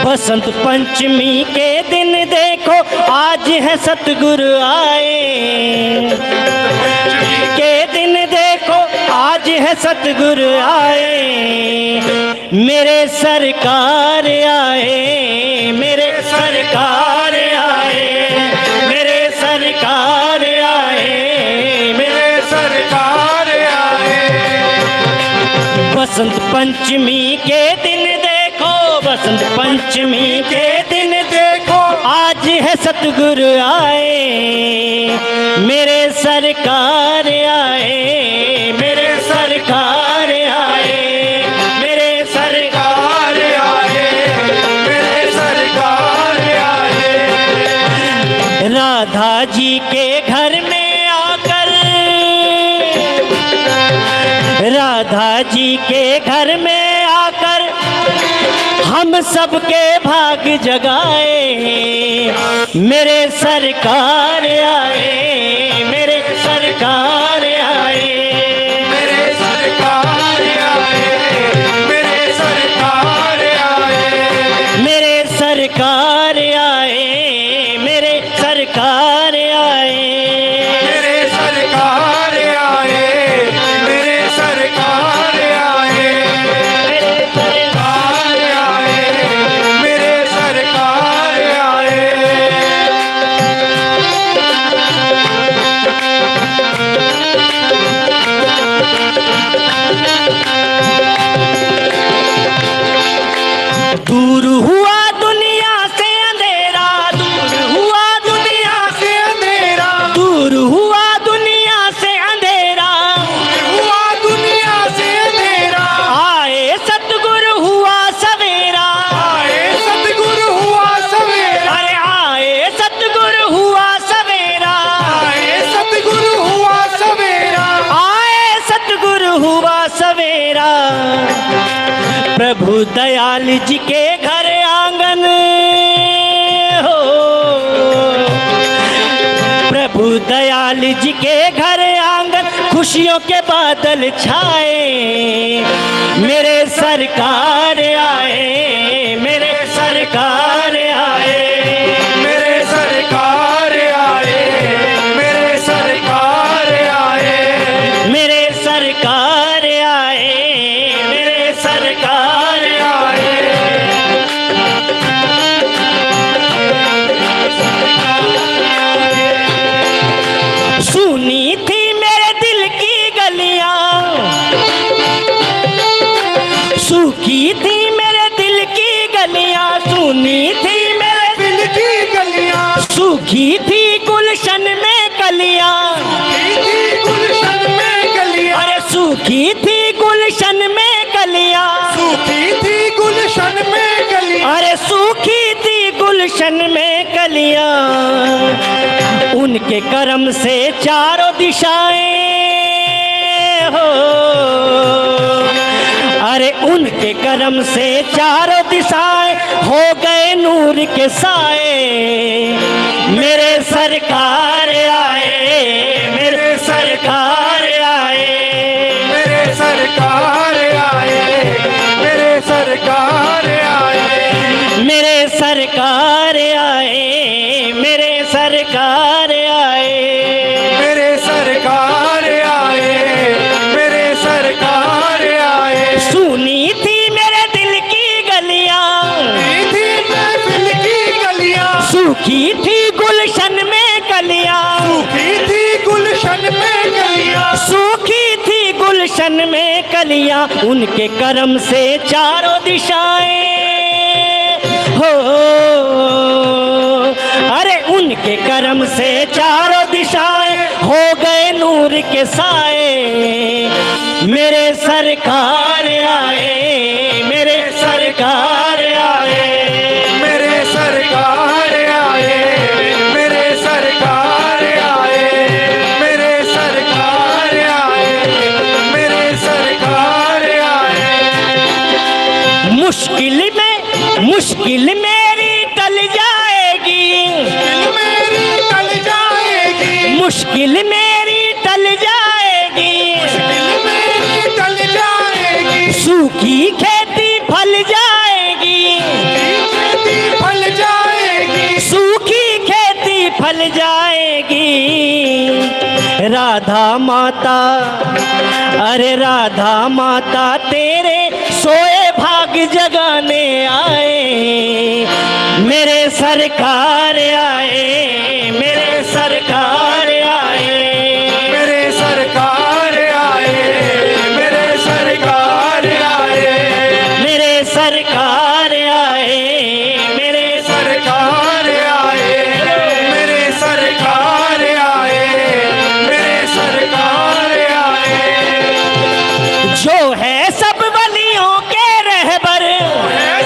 बसंत पंचमी के दिन देखो आज है सतगुरु आए, के दिन देखो आज है सतगुरु आए, मेरे सरकार आए, मेरे सरकार आए, मेरे सरकार आए, मेरे सरकार आए। बसंत पंचमी के दिन देखो, बसंत पंचमी के दिन देखो आज है सतगुरु आए, मेरे सरकार आए, मेरे सरकार आए, मेरे सरकार आए, मेरे सरकार आए। राधा जी के घर में आकर, राधा जी के घर में आकर हम सबके भाग जगाए, मेरे सरकार आए, मेरे सरकार आए, मेरे सरकार आए, मेरे सरकार आए, मेरे सरकार आए, मेरे सरकार आए, मेरे सरकार आए, मेरे सरकार आए, मेरे सरकार आए, मेरे सरकार आए। दूर हुआ दुनिया से अंधेरा, दूर हुआ दुनिया से अंधेरा, दूर हुआ दुनिया से अंधेरा, हुआ दुनिया से अंधेरा। आए सतगुरु हुआ सवेरा, आए सतगुरु हुआ सवेरा, अरे आए सतगुरु हुआ सवेरा, आए सतगुरु हुआ सवेरा, आए सतगुरु हुआ सवेरा। प्रभु दयाल जी के घर आंगन हो, प्रभु दयाल जी के घर आंगन खुशियों के बादल छाए, मेरे सरकार आए, मेरे सरकार आए, मेरे सरकार आए, मेरे सरकार आए, मेरे सरकार आए, मेरे सरकार आए। सुनी थी मेरे दिल की गलियां, सूखी थी मेरे दिल की गलियां, सुनी थी मेरे दिल की गलियां, सूखी थी गुलशन में कलियां, गुलशन में कलियां, अरे सूखी थी गुलशन में कलियां, सूखी थी गुलशन में कलियां, अरे सूखी थी गुलशन में कलियां। उनके कर्म से चारों दिशाएं हो, अरे उनके कर्म से चारों दिशाएं हो गए नूर के साए, मेरे सरकार आए, मेरे सरकार आए, मेरे सरकार आए, मेरे सरकार आए, मेरे सरकार आए, मेरे सरकार आए, मेरे सरकार आए, मेरे सरकार आए। सुनी थी मेरे दिल की गलियां, थी महफिल की गलियां, सूखी थी गुलशन में कलियां, सूखी थी गुलशन में कलियां, सूखी थी गुलशन में कलियां। उनके कर्म से चारों दिशाएं हो, अरे उनके कर्म से चारों दिशाएं हो गए नूर के साए, मेरे सरकार आए, मेरे सरकार आए, मेरे सरकार आए, मेरे सरकार आए, मेरे सरकार आए, मेरे सरकार आए। मुश्किल मेरी टल जाएगी, मेरी टल जाएगी, मुश्किल मेरी टल जाएगी, मुश्किल मेरी टल जाएगी। सूखी खेती राधा माता, अरे राधा माता तेरे सोए भाग जगाने आए, मेरे सरकार आए, मेरे सरकार आए, मेरे सरकार आए, मेरे सरकार आए, मेरे सरकार आए, मेरे सरकार आए, मेरे सरकार आए, मेरे सरकार आए। जो है सब वलियों के रहबर,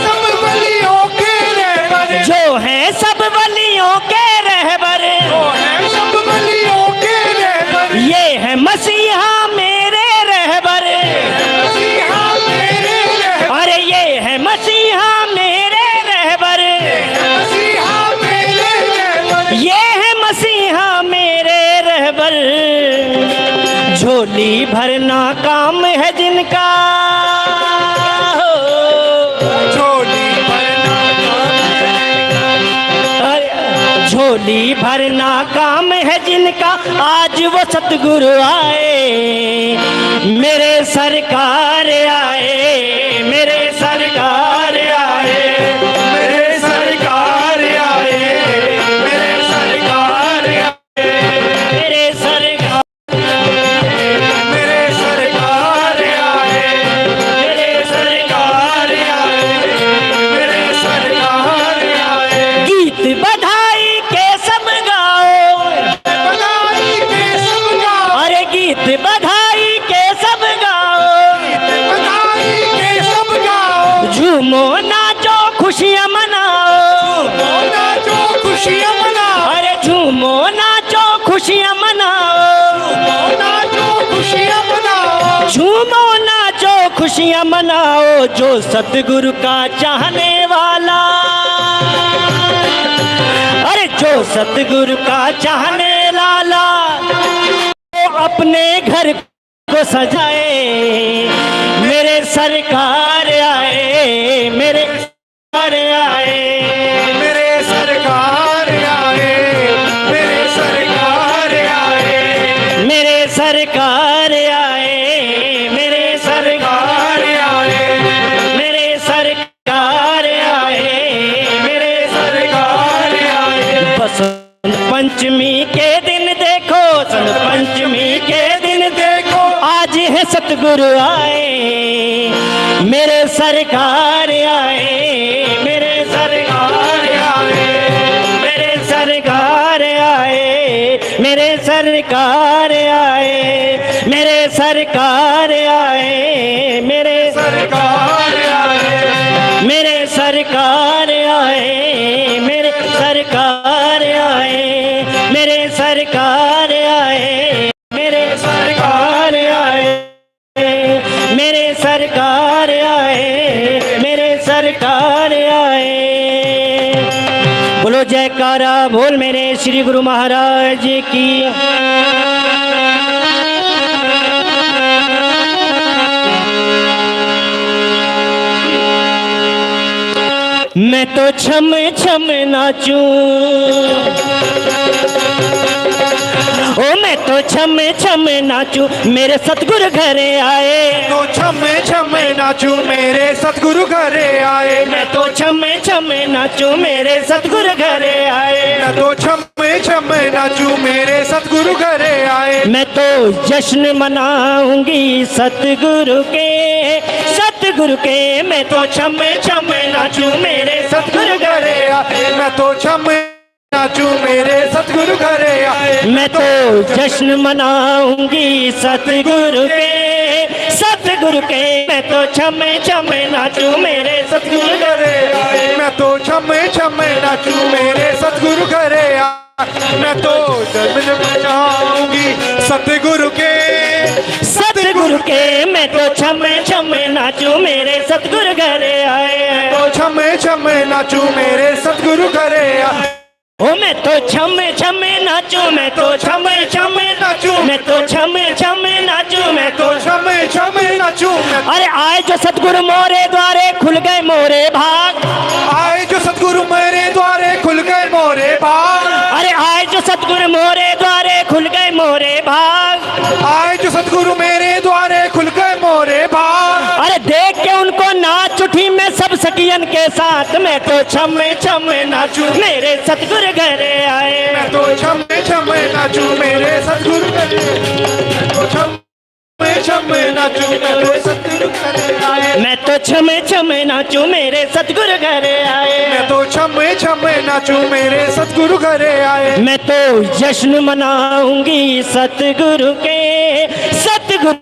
सब बलियों के रहबर, जो है सब वलियों के रहबर, सब बलियों के रहबर, ये है मसीहा मेरे रहबर, मसीहा मेरे रहबर, अरे ये है मसीहा मेरे रहबर, मसीहा मेरे रहबर, ये है मसीहा मेरे रहबर। झोली भरना काम है जिनका, झोली भरना झोली भरना काम है जिनका, आज वो सतगुरु आए, मेरे सरकार आए, मेरे सरकार आए, मेरे सरकार आए, मेरे सरकार आए, मेरे सरकार, मेरे सरकार आए, मेरे सरकार आए, मेरे सरकार आए। गीत बधाई के सब गाओ, बधाई के सब गाओ, अरे गीत बधाई के सब गाओ, बधाई के सब गाओ, झूमो नाचो खुशियाँ मनाओ, नाचो खुशियाँ मनाओ, अरे झूमो नाचो खुशियाँ मनाओ, नाचो खुशियाँ मनाओ, झूमो नाचो खुशियाँ मनाओ। जो सतगुरु का चाहने वाला, अरे जो सतगुरु का चाहने लाला, वो अपने घर को सजाए, मेरे सरकार आए, मेरे सरकार आए, मेरे सरकार आए, मेरे सरकार आए, मेरे सरकार आए, मेरे सरकार आए, मेरे सरकार आए, मेरे सरकार आए। बसंत पंचमी के दिन देखो, बसंत पंचमी के दिन देखो, आज है सतगुरु आए, मेरे सरकार आए, मेरे सरकार आए, मेरे सरकार आए, मेरे सरकार आए, मेरे सरकार आए, मेरे सरकार आए, मेरे सरकार आए, मेरे सरकार आए, मेरे सरकार आए, मेरे सरकार आए, मेरे सरकार आए, मेरे सरकार आए। बोलो जयकारा बोल मेरे श्री गुरु महाराज की। मैं तो छम छम नाचूं, ओ मैं तो छम छम नाचूं, मेरे सतगुरु घरे आए, तो छम छम नाचू मेरे सतगुरु घरे आए, मैं तो छम छम नाचूं, मेरे सतगुरु घरे आए, मैं तो छम छम नाचू मेरे सतगुरु घरे आए, मैं तो जश्न मनाऊंगी सतगुरु के, सतगुरु के, मैं तो छम छम नाचूं, मेरे सतगुरु घरे आए, मैं तो छम नाचू मेरे सतगुरु घरे आए, मैं तो जश्न मनाऊंगी सतगुरु के, सतगुरु के, मैं तो छम छम नाचूं, मेरे सतगुरु घरे आए, मैं तो छम छम नाचू मेरे सतगुरु घरे आए, मैं तो जश्न मनाऊंगी सतगुरु के, सतगुरु के, मैं तो छम छम नाचूं, मेरे सतगुरु घरे आए, तो छम छम नाचू मेरे सतगुरु घरे आए, ओ मैं तो छम छम नाचूं, मैं तो छम छम नाचूं, मैं तो छम छम नाचूं, मैं तो छम छम नाचू मैं, अरे आए जो सतगुरु मोरे द्वारे खुल गए मोरे भाग, आए जो सतगुरु मेरे द्वारे खुल गए मोरे भाग, अरे आए जो सतगुरु मोरे द्वारे खुल गए मोरे भाग। आए जो सतगुरु मेरे द्वारे खुल गए मोरे भाग। अरे देख के उनको नाच उठी मैं सब सखियन के साथ, मैं तो छम छम नाचूं मेरे सतगुरु घरे आए। मैं तो छम छम नाचूं मेरे सतगुरु घरे। मैं तो छम छम नाचूं मेरे सतगुरु घरे आए। मैं तो छम छम नाचूं मेरे सतगुरु घरे आए। मैं तो छम छम नाचूं मेरे सतगुरु घरे आए। मैं तो जश्न मनाऊंगी सतगुरु के, सतगुरु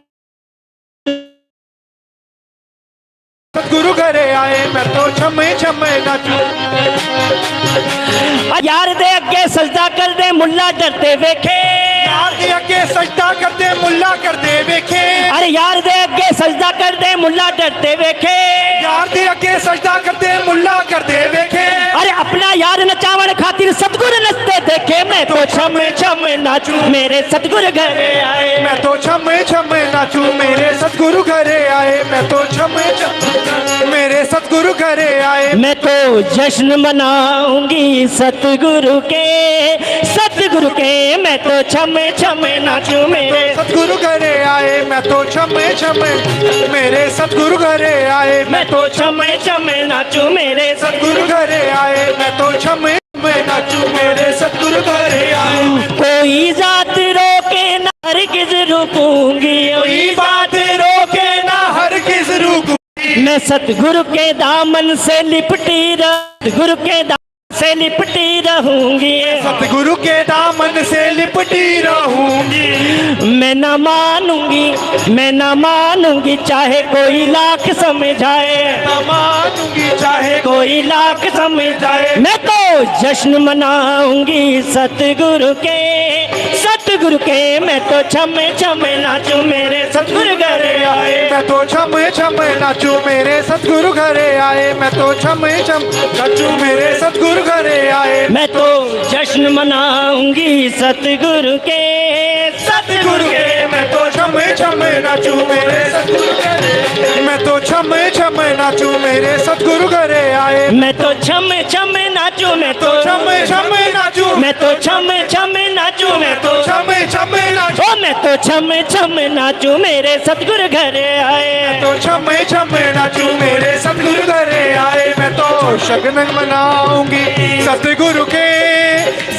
सतगुरु घरे आए। मैं तो छम छम नाचूं। यार दे अगे सजदा कर दे मुल्ला डरते वेखे। यार दे अगे सजदा करते मुल्ला करते वेखे। अरे यार दे अगे सजदा कर दे मुल्ला डरते वेखे। यार दे अगे सजदा करते मुल्ला करते वेखे। अरे अपना यार नचावन खातिर सतगुरु नचते देखे। मैं तो छम छम नाचूं मेरे सतगुरु घरे आए। मैं तो छम छम नाचूं मेरे सतगुरु घरे आए। मैं तो छम छम मेरे सतगुरु घरे आए। मैं तो जश्न मनाऊंगी सतगुरु के, सतगुरु के। मैं तो छम छम नाचूं मेरे सतगुरु घरे आए। मैं तो छम छम मेरे सतगुरु घरे आए। मैं तो छम छम नाचूं मेरे सतगुरु घरे आए। मैं तो छम छम नाचूं मेरे सतगुरु घरे आए। कोई जात रोके ना हरगिज़ रुकूंगी, कोई बात रोके ना हरगिज़ रुकूं। मैं सतगुरु के दामन से लिपटी सतगुरु के दामन से लिपटी रहूंगी। सतगुरु के दामन से लिपटी रहूंगी। मैं न मानूंगी, मैं न मानूंगी चाहे कोई लाख समझाए। न मानूंगी चाहे कोई लाख समझाए। मैं तो जश्न मनाऊंगी सतगुरु के, सतगुरु के। मैं तो छम छम नाचूं मेरे सतगुरु घरे आए। मैं तो छम छम नाचूं मेरे सतगुरु घरे आए। मैं तो छम छम नाचूं मेरे सतगुरु घरे आए। मैं तो जश्न मनाऊंगी सतगुरु के, सतगुरु के। मैं तो छम छम नाचूं मेरे सतगुरु घरे। मैं तो छम छम नाचूं मेरे सतगुरु घरे आए। मैं तो छम छम नाचूं, मैं तो छम छम नाचूं। मैं तो छम छम नाचूं, मैं तो छम छम नाचूं। ओ मैं तो छम छम नाचूं मेरे सतगुरु घरे आए। तो छम छम नाचूं मेरे सतगुरु घरे आए। मैं तो शगन मनाऊंगी सतगुरु के,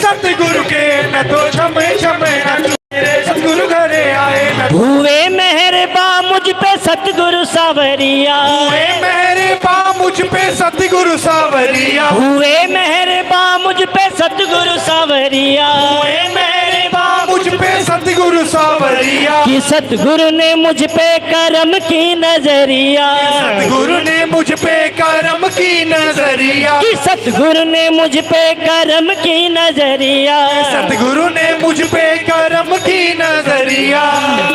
सतगुरु के। मैं तो छम छम नाचूं मेरे सतगुरु घरे आए। मैं हुए मेहरबा मुझ पे सतगुरु सावरिया। हुए मेहरबा मुझ पे सतगुरु सावरिया। हुए मेहरबा मुझ पे सतगुरु सावरिया। हुए मेहरबा मुझ पे सतगुरु सावरिया। कि सतगुरु ने मुझ पे करम की नजरिया। सतगुरु ने मुझ पे करम की नजरिया। कि सतगुरु ने मुझ पे करम की नजरिया। सतगुरु ने मुझ पे करम की नजरिया।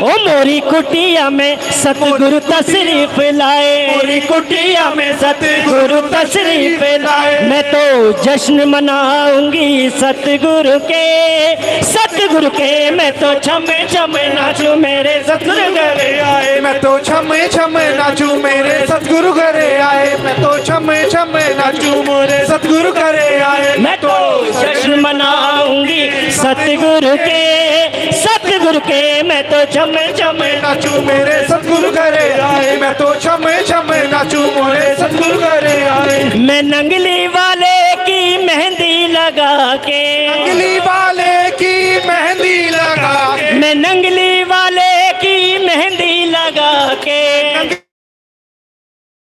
ओ मोरी कुटिया में सतगुरु तशरीफ लाए। मोरी कुटिया में सतगुरु तशरीफ लाए। मैं तो जश्न मनाऊंगी सतगुरु के, सतगुरु के। मैं तो छम छम नाचूं मेरे सतगुरु घरे आए। मैं तो छम छम नाचूं मेरे सतगुरु घरे आए। मैं तो छम छम नाचूं मेरे सतगुरु घरे आए। मैं तो जश्न मनाऊंगी सतगुरु के, सतगुरु के। मैं तो छम छम नाचूं मेरे सतगुरु घरे आए। मैं तो छम छम नाचूं मेरे सतगुरु घरे आए। मैं नंगली वाले की मेहंदी लगा के, नंगली वाले की मेहंदी लगा के। मैं नंगली वाले की मेहंदी लगा के,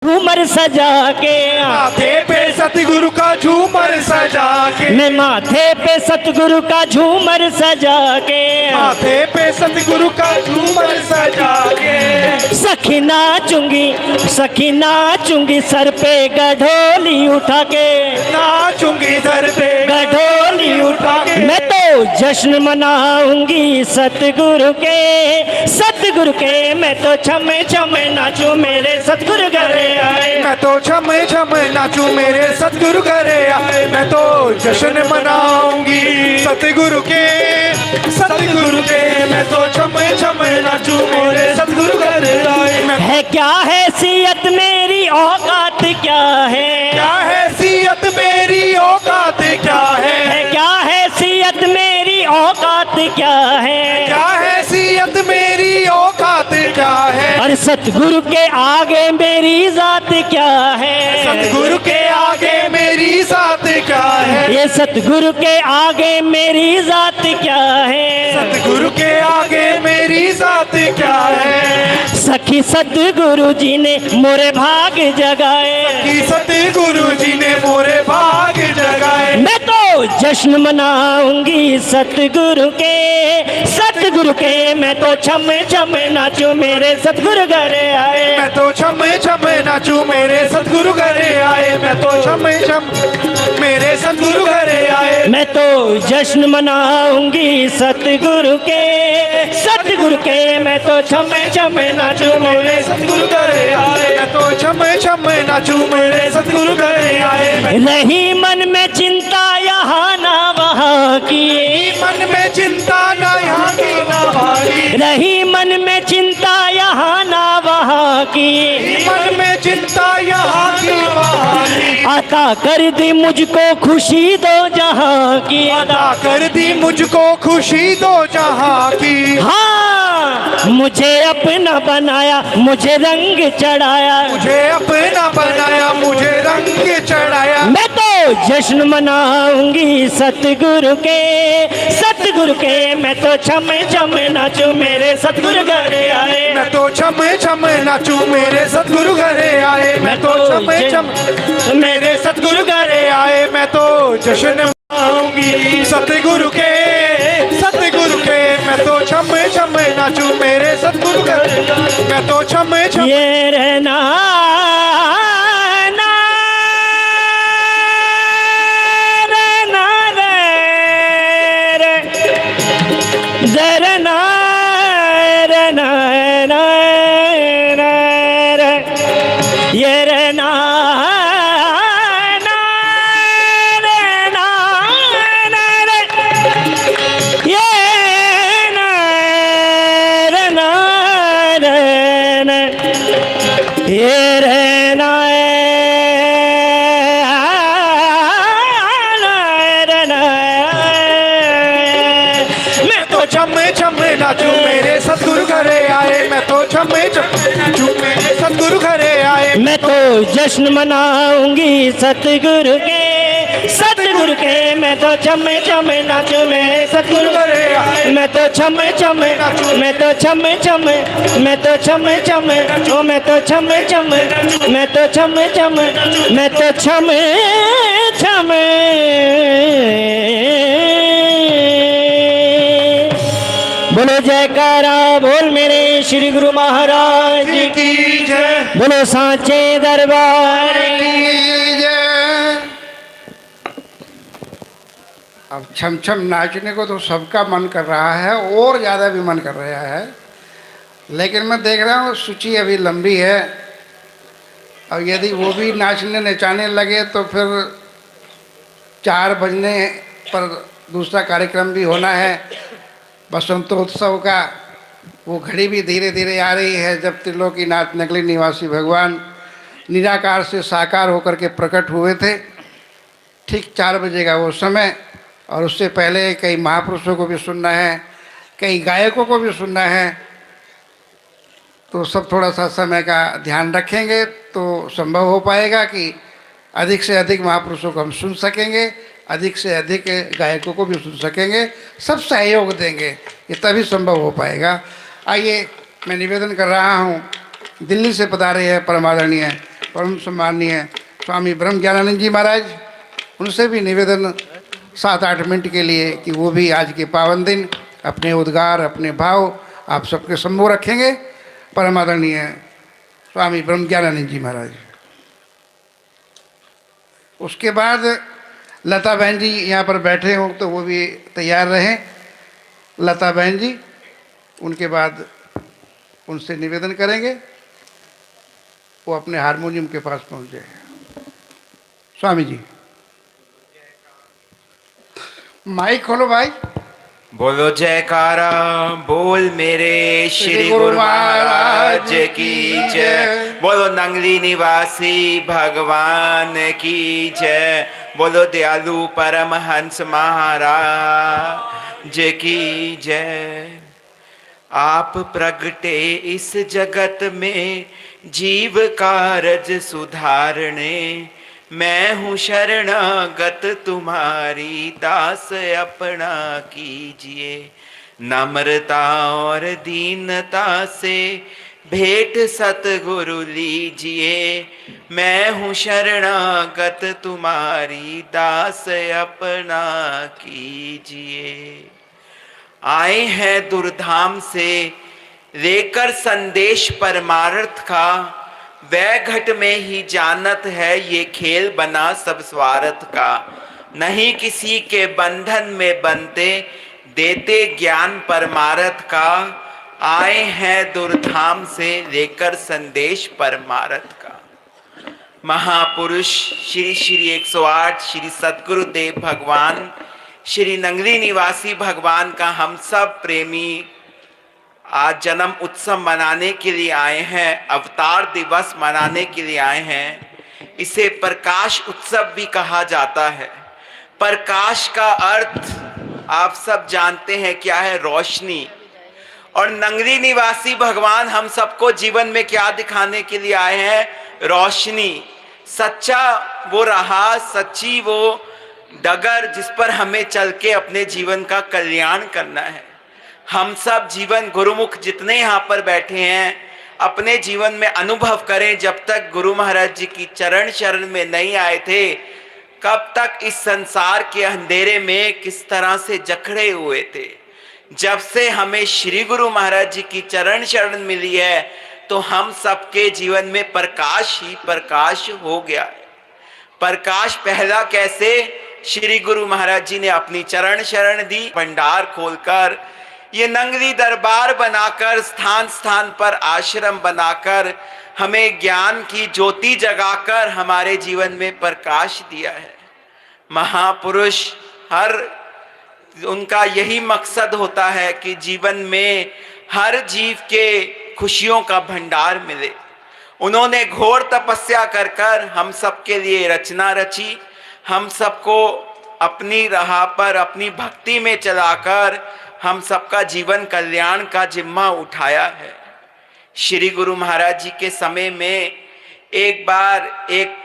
झूमर सजा के। माथे पे सतगुरु का झूमर सजा के। मैं माथे पे सतगुरु का झूमर सजा के। माथे पे सतगुरु का झूमर सजा के। सखी नाचूंगी, सखी नाचूंगी सर पे गढोली उठा के। नाचूंगी सर पे गढोली उठा के। मैं तो जश्न मनाऊंगी सतगुरु के, सतगुरु के। मैं तो छम छम नाचूं मेरे सतगुरु घरे आए। मैं तो छम छम नाचूं मेरे सतगुरु घरे आए। मैं तो जश्न मनाऊंगी सतगुरु के, सतगुरु के। मैं तो छम छम नाचूं मेरे सतगुरु घरे आए। मैं है क्या हैसियत मेरी औकात क्या है? क्या हैसियत मेरी औकात क्या है? क्या हैसियत मेरी औकात क्या है, क्या हैसियत मेरी औकात क्या है, और सतगुरु के आगे मेरी जात क्या है, सतगुरु के आगे मेरी जात क्या है, ये सतगुरु के आगे मेरी जात क्या है, सतगुरु के आगे मेरी जात क्या है, सखी सतगुरु जी ने मोरे भाग जगाए, कि सतगुरु जी ने मोरे भाग जगाए। मैं तो जश्न मनाऊंगी सतगुरु के मैं तो छम छम नाचूं मेरे सतगुरु घर आए, मैं तो छम छम नाचूं मेरे सतगुरु घरे आए, मैं तो छम छम मेरे सतगुरु घरे आए। मैं तो जश्न मनाऊंगी सतगुरु के मैं तो छम छम नाचूं मेरे सतगुरु घरे आए, मैं तो छम छम नाचूं मेरे सतगुरु घरे आए। रही मन में चिंता यहाँ ना वहाँ की, मन में चिंता ना यहाँ की ना वहाँ की, रही मन में चिंता यहाँ ना वहाँ की, मन में चिंता यहाँ की वहाँ की, अता कर दी मुझको खुशी दो जहाँ की, अदा कर दी मुझको खुशी दो जहाँ की। हाँ मुझे अपना बनाया मुझे रंग चढ़ाया, मुझे अपना बनाया मुझे रंग चढ़ाया। मैं तो जश्न मनाऊंगी सतगुरु के मैं तो छम छम नाचूं मेरे सतगुरु घरे आए, मैं तो छम छम नाचूं मेरे सतगुरु घरे आए, मैं तो छम छम मेरे सतगुरु घरे आए। मैं तो जश्न मनाऊंगी सतगुरु के मैं तो छम छम नाचूं मेरे सतगुरु घरे, मैं तो छम छम। ये रहना नाचूं मेरे सतगुरु घरे आए, मैं तो छम छम नाचूं मेरे सतगुरु घरे आए। मैं तो जश्न मनाऊंगी सतगुरु के मैं तो छम छम नाचूं मेरे सतगुरु घरे आए, मैं तो छम छम मैं तो छम छम मैं तो छम छम ओ मैं तो छम छम मैं तो छम छम मैं तो छम छम। बोलो जयकारा बोल मेरे श्री गुरु महाराज की जय, बोलो सांचे दरबार की जय। अब छम छम नाचने को तो सबका मन कर रहा है और ज़्यादा भी मन कर रहा है, लेकिन मैं देख रहा हूँ सूची अभी लंबी है। और यदि वो भी नाचने नचाने लगे तो फिर 4 बजने पर दूसरा कार्यक्रम भी होना है बसंतोत्सव का। वो घड़ी भी धीरे धीरे आ रही है जब त्रिलोकीनाथ नगली निवासी भगवान निराकार से साकार होकर के प्रकट हुए थे। ठीक 4 बजे का वो समय, और उससे पहले कई महापुरुषों को भी सुनना है, कई गायकों को भी सुनना है। तो सब थोड़ा सा समय का ध्यान रखेंगे तो संभव हो पाएगा कि अधिक से अधिक महापुरुषों को हम सुन सकेंगे, अधिक से अधिक गायकों को भी सुन सकेंगे। सब सहयोग देंगे, ये तभी संभव हो पाएगा। आइए मैं निवेदन कर रहा हूँ, दिल्ली से पधारे हैं परमादरणीय परम सम्माननीय स्वामी ब्रह्म ज्ञानानंद जी महाराज, उनसे भी निवेदन 7-8 मिनट के लिए कि वो भी आज के पावन दिन अपने उद्गार अपने भाव आप सबके सम्मुख रखेंगे। परमादरणीय स्वामी ब्रह्म ज्ञानानंद जी महाराज। उसके बाद लता बहन जी यहाँ पर बैठे हों तो वो भी तैयार रहें। लता बहन जी, उनके बाद उनसे निवेदन करेंगे, वो अपने हारमोनियम के पास पहुँच जाए। स्वामी जी माइक खोलो भाई, बोलो जयकारा बोल मेरे श्री गुरु महाराज की जय। बोलो नंगली निवासी भगवान की जय। बोलो दयालु परमहंस महाराज की जय। आप प्रगटे इस जगत में जीव कारज सुधारने, मैं हूँ शरणागत तुम्हारी दास अपना कीजिए। नम्रता और दीनता से भेंट सतगुरु लीजिए, मैं हूँ शरणागत तुम्हारी दास अपना कीजिए। आए हैं दुर्धाम से लेकर संदेश परमार्थ का, वह घट में ही जानत है ये खेल बना सब स्वार्थ का। नहीं किसी के बंधन में बनते, देते ज्ञान परमार्थ का। आए हैं दुर्धाम से लेकर संदेश परमार्थ का। महापुरुष श्री श्री 108 श्री सद्गुरुदेव भगवान श्री नंगली निवासी भगवान का हम सब प्रेमी आज जन्म उत्सव मनाने के लिए आए हैं, अवतार दिवस मनाने के लिए आए हैं। इसे प्रकाश उत्सव भी कहा जाता है। प्रकाश का अर्थ आप सब जानते हैं क्या है, रोशनी। और नंगली निवासी भगवान हम सबको जीवन में क्या दिखाने के लिए आए हैं, रोशनी। सच्चा वो राह, सच्ची वो डगर जिस पर हमें चल के अपने जीवन का कल्याण करना है। हम सब जीवन गुरुमुख जितने यहाँ पर बैठे हैं अपने जीवन में अनुभव करें, जब तक गुरु महाराज जी की चरण शरण में नहीं आए थे, कब तक इस संसार के अंधेरे में किस तरह से जकड़े हुए थे। जब से हमें श्री गुरु महाराज जी की चरण शरण मिली है तो हम सबके जीवन में प्रकाश ही प्रकाश हो गया है। प्रकाश पहला कैसे, श्री गुरु महाराज जी ने अपनी चरण शरण दी, भंडार खोलकर, ये नंगली दरबार बनाकर, स्थान स्थान पर आश्रम बनाकर, हमें ज्ञान की ज्योति जगाकर हमारे जीवन में प्रकाश दिया है। महापुरुष हर उनका यही मकसद होता है कि जीवन में हर जीव के खुशियों का भंडार मिले। उन्होंने घोर तपस्या कर कर हम सबके लिए रचना रची, हम सबको अपनी राह पर अपनी भक्ति में चलाकर हम सबका जीवन कल्याण का जिम्मा उठाया है। श्री गुरु महाराज जी के समय में एक बार एक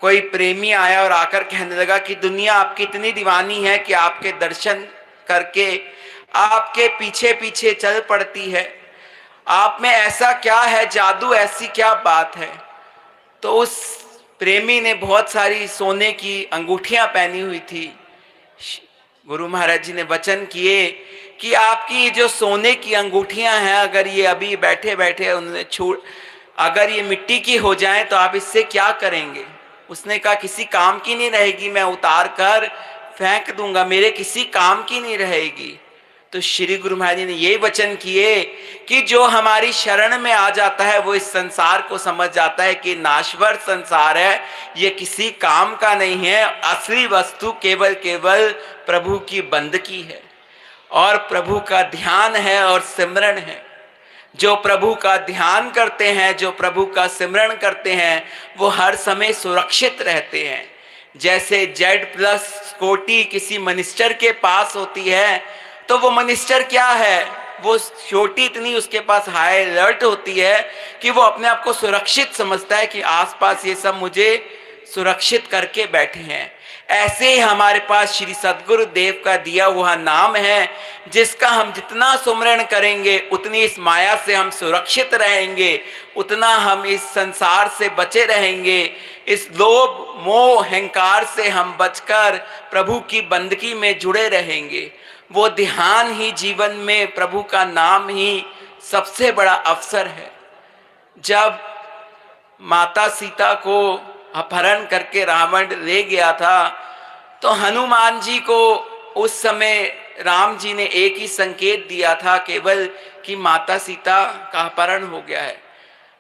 कोई प्रेमी आया और आकर कहने लगा कि दुनिया आपकी इतनी दीवानी है कि आपके दर्शन करके आपके पीछे पीछे चल पड़ती है। आप में ऐसा क्या है जादू, ऐसी क्या बात है। तो उस प्रेमी ने बहुत सारी सोने की अंगूठियां पहनी हुई थी। गुरु महाराज जी ने वचन किए कि आपकी जो सोने की अंगूठियां हैं, अगर ये अभी बैठे बैठे उन्होंने अगर ये मिट्टी की हो जाएं तो आप इससे क्या करेंगे। उसने कहा किसी काम की नहीं रहेगी, मैं उतार कर फेंक दूंगा, मेरे किसी काम की नहीं रहेगी। तो श्री गुरु महाराज जी ने यही वचन किए कि जो हमारी शरण में आ जाता है वो इस संसार को समझ जाता है कि नाशवर संसार है, ये किसी काम का नहीं है। असली वस्तु केवल केवल प्रभु की बंदगी है और प्रभु का ध्यान है और सिमरन है। जो प्रभु का ध्यान करते हैं, जो प्रभु का सिमरन करते हैं, वो हर समय सुरक्षित रहते हैं। जैसे Z+ कोटि किसी मिनिस्टर के पास होती है तो वो मिनिस्टर क्या है, वो छोटी इतनी उसके पास हाई अलर्ट होती है कि वो अपने आप को सुरक्षित समझता है कि आसपास ये सब मुझे सुरक्षित करके बैठे हैं। ऐसे ही हमारे पास श्री सद्गुरु देव का दिया हुआ नाम है, जिसका हम जितना सुमरण करेंगे उतनी इस माया से हम सुरक्षित रहेंगे, उतना हम इस संसार से बचे रहेंगे। इस लोभ मोह अहंकार से हम बचकर प्रभु की बंदगी में जुड़े रहेंगे। वो ध्यान ही जीवन में, प्रभु का नाम ही सबसे बड़ा अवसर है। जब माता सीता को अपहरण करके रावण ले गया था तो हनुमान जी को उस समय राम जी ने एक ही संकेत दिया था केवल कि माता सीता का अपहरण हो गया है।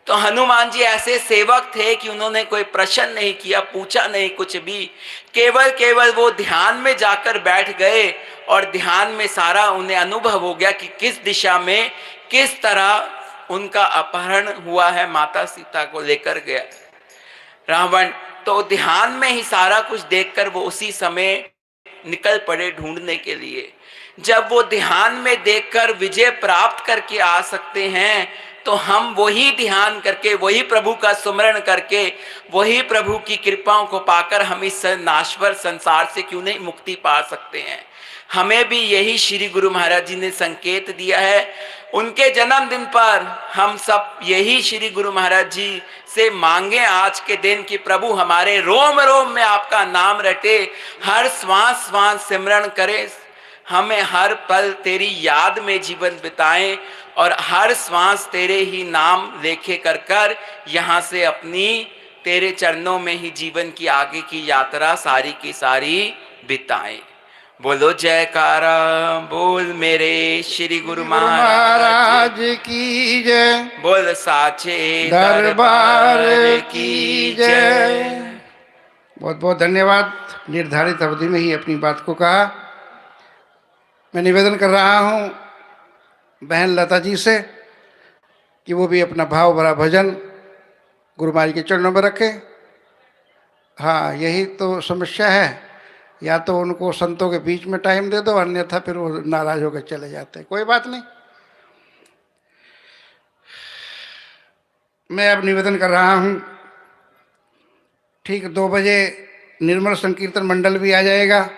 तो हनुमान जी ऐसे सेवक थे कि उन्होंने कोई प्रश्न नहीं किया, पूछा नहीं कुछ भी, केवल वो ध्यान में जाकर बैठ गए और ध्यान में सारा उन्हें अनुभव हो गया कि किस दिशा में किस तरह उनका अपहरण हुआ है, माता सीता को लेकर गया रावण। तो ध्यान में ही सारा कुछ देखकर वो उसी समय निकल पड़े ढूंढने के लिए। जब वो ध्यान में देखकर विजय प्राप्त करके आ सकते हैं, तो हम वही ध्यान करके, वही प्रभु का सुमरण करके, वही प्रभु की कृपाओं को पाकर हम इस नाश्वर संसार से क्यों नहीं मुक्ति पा सकते हैं। हमें भी यही श्री गुरु महाराज जी ने संकेत दिया है। उनके जन्मदिन पर हम सब यही श्री गुरु महाराज जी से मांगे आज के दिन कि प्रभु हमारे रोम रोम में आपका नाम रटे, हर श्वास श्वास सिमरण करें, हमें हर पल तेरी याद में जीवन बिताएं और हर श्वास तेरे ही नाम लेखे कर कर यहाँ से अपनी तेरे चरणों में ही जीवन की आगे की यात्रा सारी की सारी बिताएं। बोलो जयकारा बोल मेरे श्री गुरु महाराज की जय, बोल साचे दरबार की जय। बहुत बहुत धन्यवाद। निर्धारित अवधि में ही अपनी बात को कहा। मैं निवेदन कर रहा हूँ बहन लता जी से कि वो भी अपना भाव भरा भजन गुरु महाराज के चरणों में रखें। हाँ, यही तो समस्या है, या तो उनको संतों के बीच में टाइम दे दो, अन्यथा फिर वो नाराज होकर चले जाते हैं। कोई बात नहीं। मैं अब निवेदन कर रहा हूँ, ठीक 2 बजे निर्मल संकीर्तन मंडल भी आ जाएगा,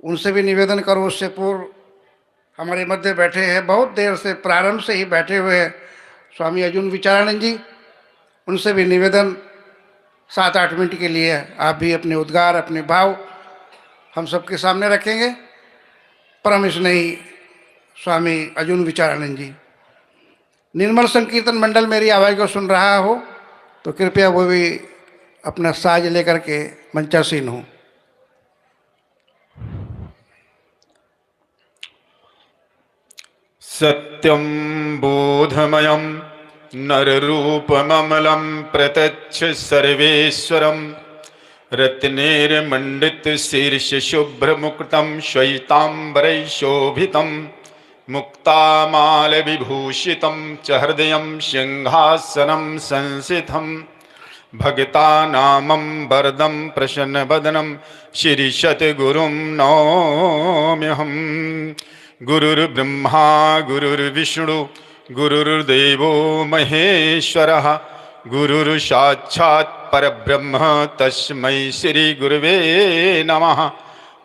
उनसे भी निवेदन करो। उससे पूर्व हमारे मध्य बैठे हैं, बहुत देर से प्रारंभ से ही बैठे हुए हैं स्वामी अर्जुन विचारानंद जी, उनसे भी निवेदन 7-8 मिनट के लिए आप भी अपने उद्गार, अपने भाव हम सबके सामने रखेंगे। परम स्नेही स्वामी अर्जुन विचारानंद जी, निर्मल संकीर्तन मंडल मेरी आवाज़ को सुन रहा हो तो कृपया वो भी अपना साज लेकर के मंचासीन हो। सत्यं बोधमयं नररूपममलं प्रत्यक्ष सर्वेश्वरं रत्नैर्मण्डितशीर्षशुभ्रमुकुटं श्वेताम्बरैः मुक्तामालविभूषितं च हृदयं सिंहासनं संस्थितं भगतानामं वरदं प्रसन्नवदनं श्रीसद्गुरुं नौम्यहम्। गुरुर्ब्रह्मा गुरुर्विष्णु गुरुर्देवो महेश्वरः गुरुर्साक्षात् परब्रह्म तस्मै श्री गुरुवे नमः।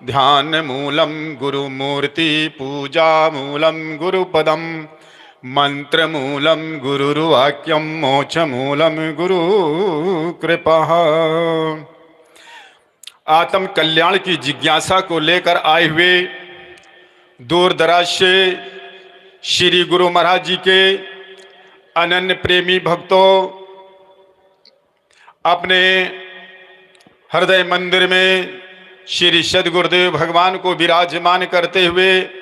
ध्यानमूलं गुरुमूर्ति पूजामूलं गुरुपदं मंत्रमूलं गुरुर्वाक्यं मोक्षमूलं गुरुकृपा। आत्म कल्याण की जिज्ञासा को लेकर आए हुए दूर दराज से श्री गुरु महाराज जी के अनन्य प्रेमी भक्तों, अपने हृदय मंदिर में श्री सद्गुरुदेव भगवान को विराजमान करते हुए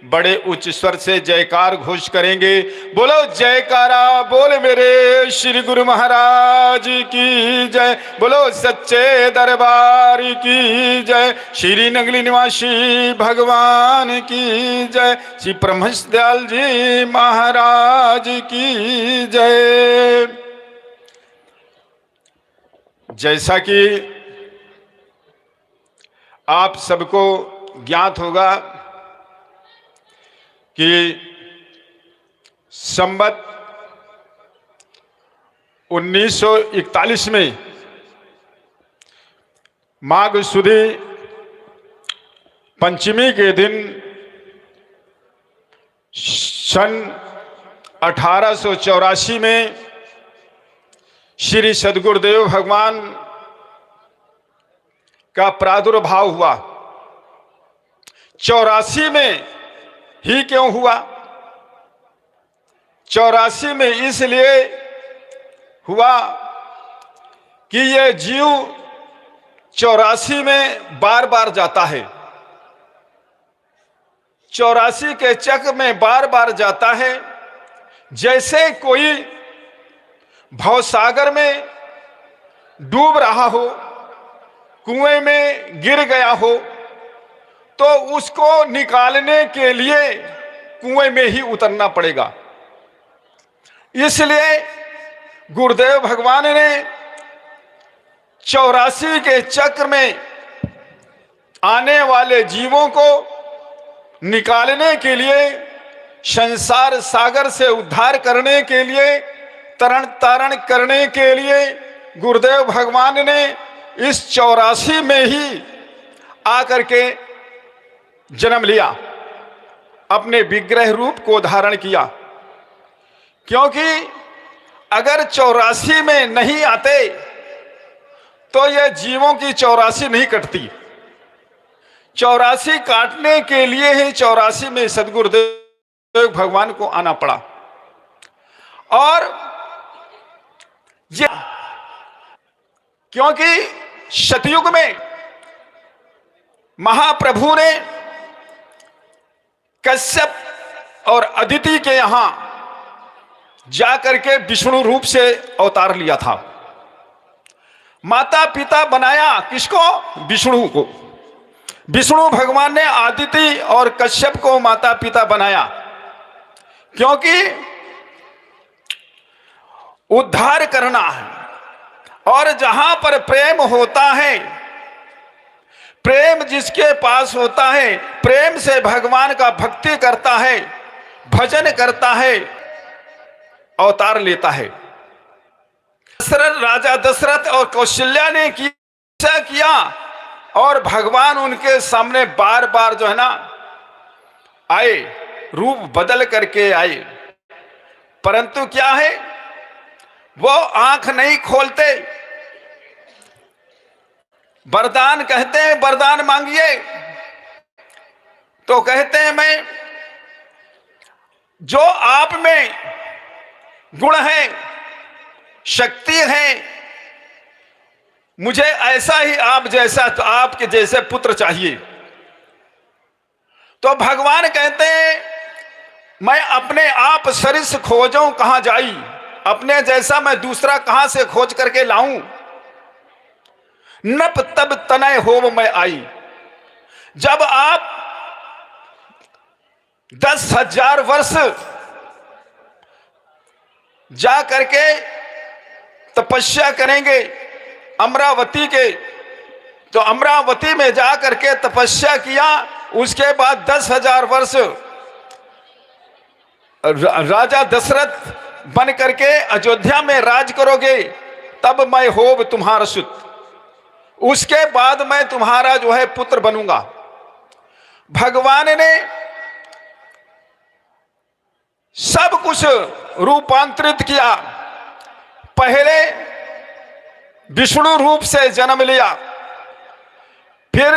बड़े उच्च स्वर से जयकार घोष करेंगे। बोलो जयकारा बोल मेरे श्री गुरु महाराज की जय, बोलो सच्चे दरबार की जय, श्री नगली निवासी भगवान की जय, श्री ब्रह्मश दयाल जी महाराज की जय। जैसा कि आप सबको ज्ञात होगा कि संवत 1941 में माघ सुदी पंचमी के दिन सन 1884 में श्री सद्गुरुदेव भगवान का प्रादुर्भाव हुआ। 84 में ही क्यों हुआ? 84 में इसलिए हुआ कि यह जीव 84 में बार बार जाता है, 84 के चक्र में बार बार जाता है। जैसे कोई भवसागर में डूब रहा हो, कुएं में गिर गया हो, तो उसको निकालने के लिए कुएं में ही उतरना पड़ेगा। इसलिए गुरुदेव भगवान ने 84 के चक्र में आने वाले जीवों को निकालने के लिए, संसार सागर से उद्धार करने के लिए, तरण तारण करने के लिए गुरुदेव भगवान ने इस 84 में ही आकर के जन्म लिया, अपने विग्रह रूप को धारण किया। क्योंकि अगर 84 में नहीं आते तो यह जीवों की 84 नहीं कटती। 84 काटने के लिए ही 84 में सदगुरुदेव भगवान को आना पड़ा। और ये क्योंकि सतयुग में महाप्रभु ने कश्यप और अदिति के यहां जाकर के विष्णु रूप से अवतार लिया था। माता पिता बनाया किसको? विष्णु को। विष्णु भगवान ने आदिति और कश्यप को माता पिता बनाया, क्योंकि उद्धार करना है। और जहां पर प्रेम होता है, प्रेम जिसके पास होता है, प्रेम से भगवान का भक्ति करता है, भजन करता है, अवतार लेता है। राजा दशरथ और कौशल्या ने किया और भगवान उनके सामने बार बार जो है ना आए, रूप बदल करके आए, परंतु क्या है, वो आंख नहीं खोलते। वरदान कहते हैं, वरदान मांगिए तो कहते हैं मैं, जो आप में गुण है, शक्ति है, मुझे ऐसा ही आप जैसा, तो आपके जैसे पुत्र चाहिए। तो भगवान कहते हैं, मैं अपने आप सरिस खोजूं कहां जाई, अपने जैसा मैं दूसरा कहां से खोज करके लाऊं। नप तब तनय होव मैं आई। जब आप 10,000 वर्ष जा करके तपस्या करेंगे अमरावती के, तो अमरावती में जा करके तपस्या किया, उसके बाद 10,000 वर्ष राजा दशरथ बन करके अयोध्या में राज करोगे, तब मैं होब तुम्हारा सुत, उसके बाद मैं तुम्हारा जो है पुत्र बनूंगा। भगवान ने सब कुछ रूपांतरित किया। पहले विष्णु रूप से जन्म लिया, फिर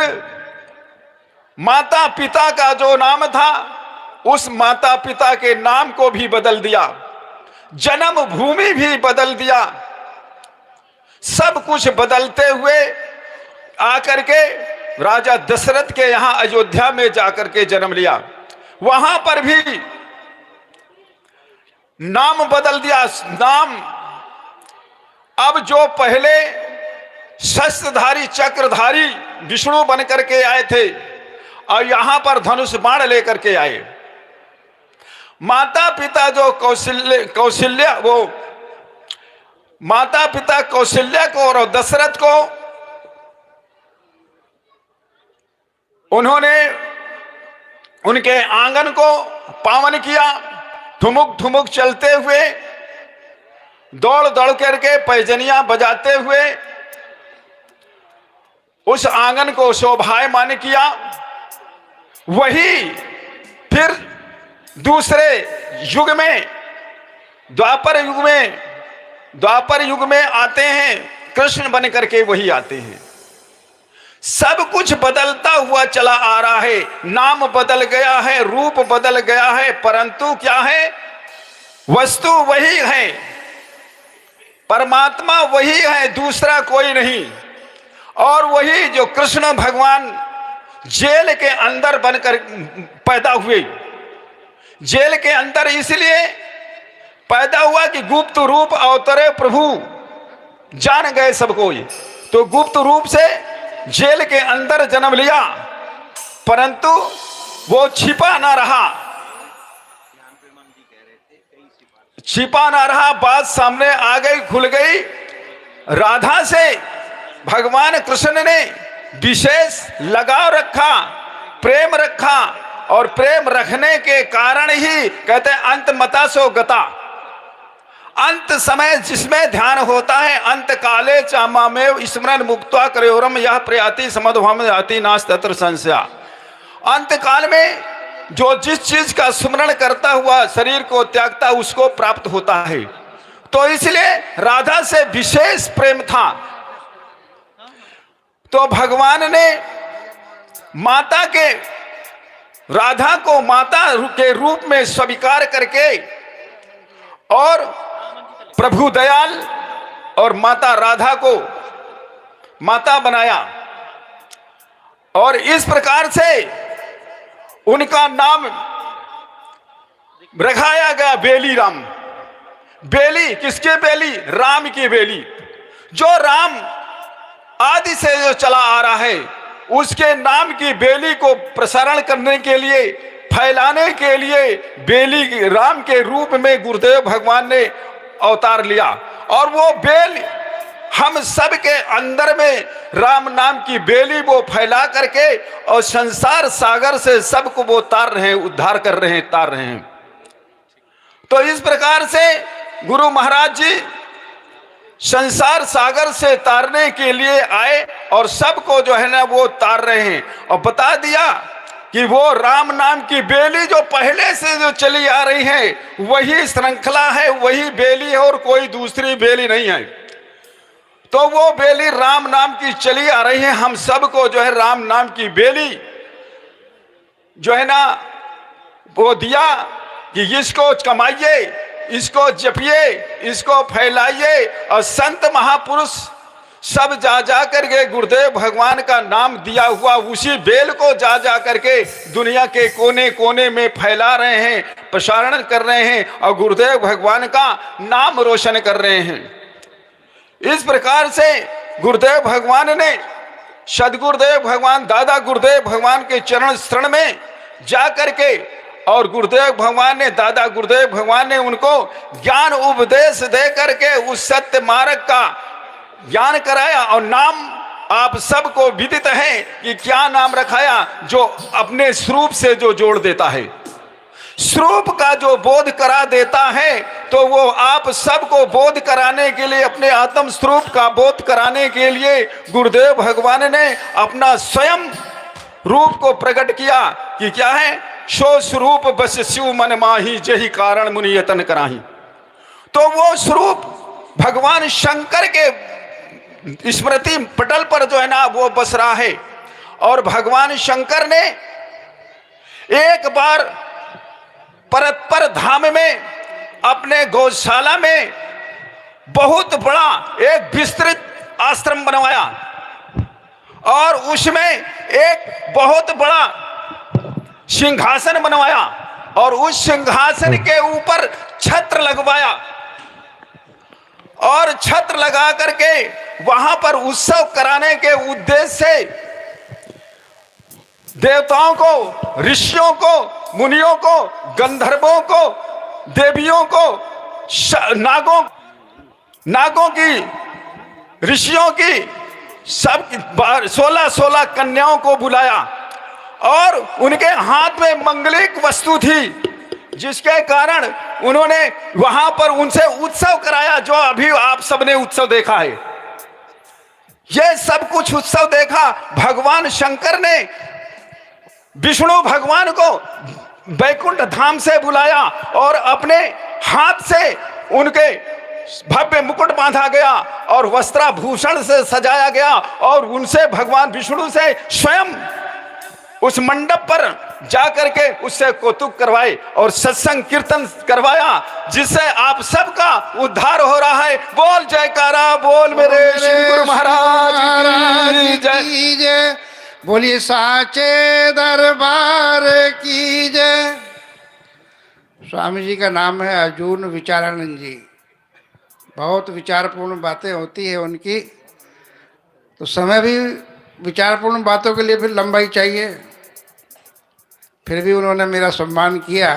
माता पिता का जो नाम था उस माता पिता के नाम को भी बदल दिया, जन्म भूमि भी बदल दिया। सब कुछ बदलते हुए आकर के राजा दशरथ के यहां अयोध्या में जाकर के जन्म लिया। वहां पर भी नाम बदल दिया। नाम अब जो पहले शस्त्रधारी चक्रधारी विष्णु बन करके आए थे, और यहां पर धनुष बाण लेकर के आए। माता पिता जो कौशल्या वो माता पिता कौशल्या को और दशरथ को उन्होंने उनके आंगन को पावन किया। ठुमुक ठुमुक चलते हुए, दौड़ दौड़ करके पैजनियां बजाते हुए उस आंगन को शोभायमान किया। वही फिर दूसरे युग में, द्वापर युग में आते हैं, कृष्ण बन करके वही आते हैं। सब कुछ बदलता हुआ चला आ रहा है। नाम बदल गया है, रूप बदल गया है, परंतु क्या है, वस्तु वही है, परमात्मा वही है, दूसरा कोई नहीं। और वही जो कृष्ण भगवान जेल के अंदर बनकर पैदा हुए, जेल के अंदर इसलिए पैदा हुआ कि गुप्त रूप अवतरे प्रभु, जान गए सब कोई। तो गुप्त रूप से जेल के अंदर जन्म लिया, परंतु वो छिपा ना रहा, छिपा ना रहा। बात सामने आ गई, खुल गई। राधा से भगवान कृष्ण ने विशेष लगाव रखा, प्रेम रखा, और प्रेम रखने के कारण ही कहते हैं अंत मता सो गता। अंत समय जिसमें ध्यान होता है, अंत काले चामा में स्मरण मुक्त्वा करयोरम यह प्रयाति समध्वम जाति नाश तत्र संशया। अंत काल में जो जिस चीज का स्मरण करता हुआ शरीर को त्यागता उसको प्राप्त होता है। तो इसलिए राधा से विशेष प्रेम था। तो भगवान ने माता के, राधा को माता के रूप में स्वीकार करके और प्रभु दयाल और माता राधा को माता बनाया, और इस प्रकार से उनका नाम रखाया गया बेली राम। बेली किसके बेली? राम की बेली। जो राम आदि से जो चला आ रहा है उसके नाम की बेली को प्रसारण करने के लिए, फैलाने के लिए बेली राम के रूप में गुरुदेव भगवान ने अवतार लिया। और वो बेल हम सब के अंदर में राम नाम की बेली वो फैला करके और संसार सागर से सबको वो तार रहे हैं, उद्धार कर रहे हैं, तार रहे हैं। तो इस प्रकार से गुरु महाराज जी संसार सागर से तारने के लिए आए और सबको जो है ना वो तार रहे हैं। और बता दिया कि वो राम नाम की बेली जो पहले से जो चली आ रही है वही श्रृंखला है, वही बेली है, और कोई दूसरी बेली नहीं है। तो वो बेली राम नाम की चली आ रही है। हम सबको जो है राम नाम की बेली जो है ना वो दिया कि इसको कमाइए, इसको जपिए, इसको फैलाइए। और संत महापुरुष सब जा जा करके गुरुदेव भगवान का नाम दिया हुआ उसी बेल को जा जा करके दुनिया के कोने कोने में फैला रहे हैं, प्रसारण कर रहे हैं और गुरुदेव भगवान का नाम रोशन कर रहे हैं। इस प्रकार से गुरुदेव भगवान ने, सदगुरुदेव भगवान, दादा गुरुदेव भगवान के चरण शरण में जा करके, और गुरुदेव भगवान ने, दादा गुरुदेव भगवान ने उनको ज्ञान उपदेश दे करके उस सत्य मार्ग का ज्ञान कराया। और नाम आप सबको विदित है कि क्या नाम रखाया, जो अपने स्वरूप से जो जोड़ देता है, स्वरूप का जो बोध करा देता है। तो वो आप सबको बोध कराने के लिए, अपने आत्म स्वरूप का बोध कराने के लिए गुरुदेव भगवान ने अपना स्वयं रूप को प्रकट किया कि क्या है, सो स्वरूप बस शिव मन माही जही कारण मुनि यतन कराही। तो वो स्वरूप भगवान शंकर के स्मृति पटल पर जो है ना वो बस रहा है। और भगवान शंकर ने एक बार परतपर धाम में अपने गौशाला में बहुत बड़ा एक विस्तृत आश्रम बनवाया, और उसमें एक बहुत बड़ा सिंहासन बनवाया, और उस सिंहासन के ऊपर छत्र लगवाया, और छत्र लगा करके वहां पर उत्सव कराने के उद्देश्य से देवताओं को, ऋषियों को, मुनियों को, गंधर्वों को, देवियों को, नागों की, ऋषियों की, सब 16 कन्याओं को बुलाया। और उनके हाथ में मंगलिक वस्तु थी, जिसके कारण उन्होंने वहां पर उनसे उत्सव कराया, जो अभी आप सबने उत्सव देखा है। ये सब कुछ उत्सव देखा। भगवान शंकर ने विष्णु भगवान को बैकुंठ धाम से बुलाया और अपने हाथ से उनके भव्य मुकुट बांधा गया और वस्त्राभूषण से सजाया गया, और उनसे भगवान विष्णु से स्वयं उस मंडप पर जाकर के उससे कौतुक करवाए और सत्संग कीर्तन करवाया, जिससे आप सबका उद्धार हो रहा है। बोल जयकारा बोल मेरे श्री गुरु महाराज की जय। बोलिए साचे दरबार की जय। स्वामी जी का नाम है अर्जुन विचारानंद जी। बहुत विचारपूर्ण बातें होती है उनकी, तो समय भी विचारपूर्ण बातों के लिए फिर लंबा ही चाहिए। फिर भी उन्होंने मेरा सम्मान किया,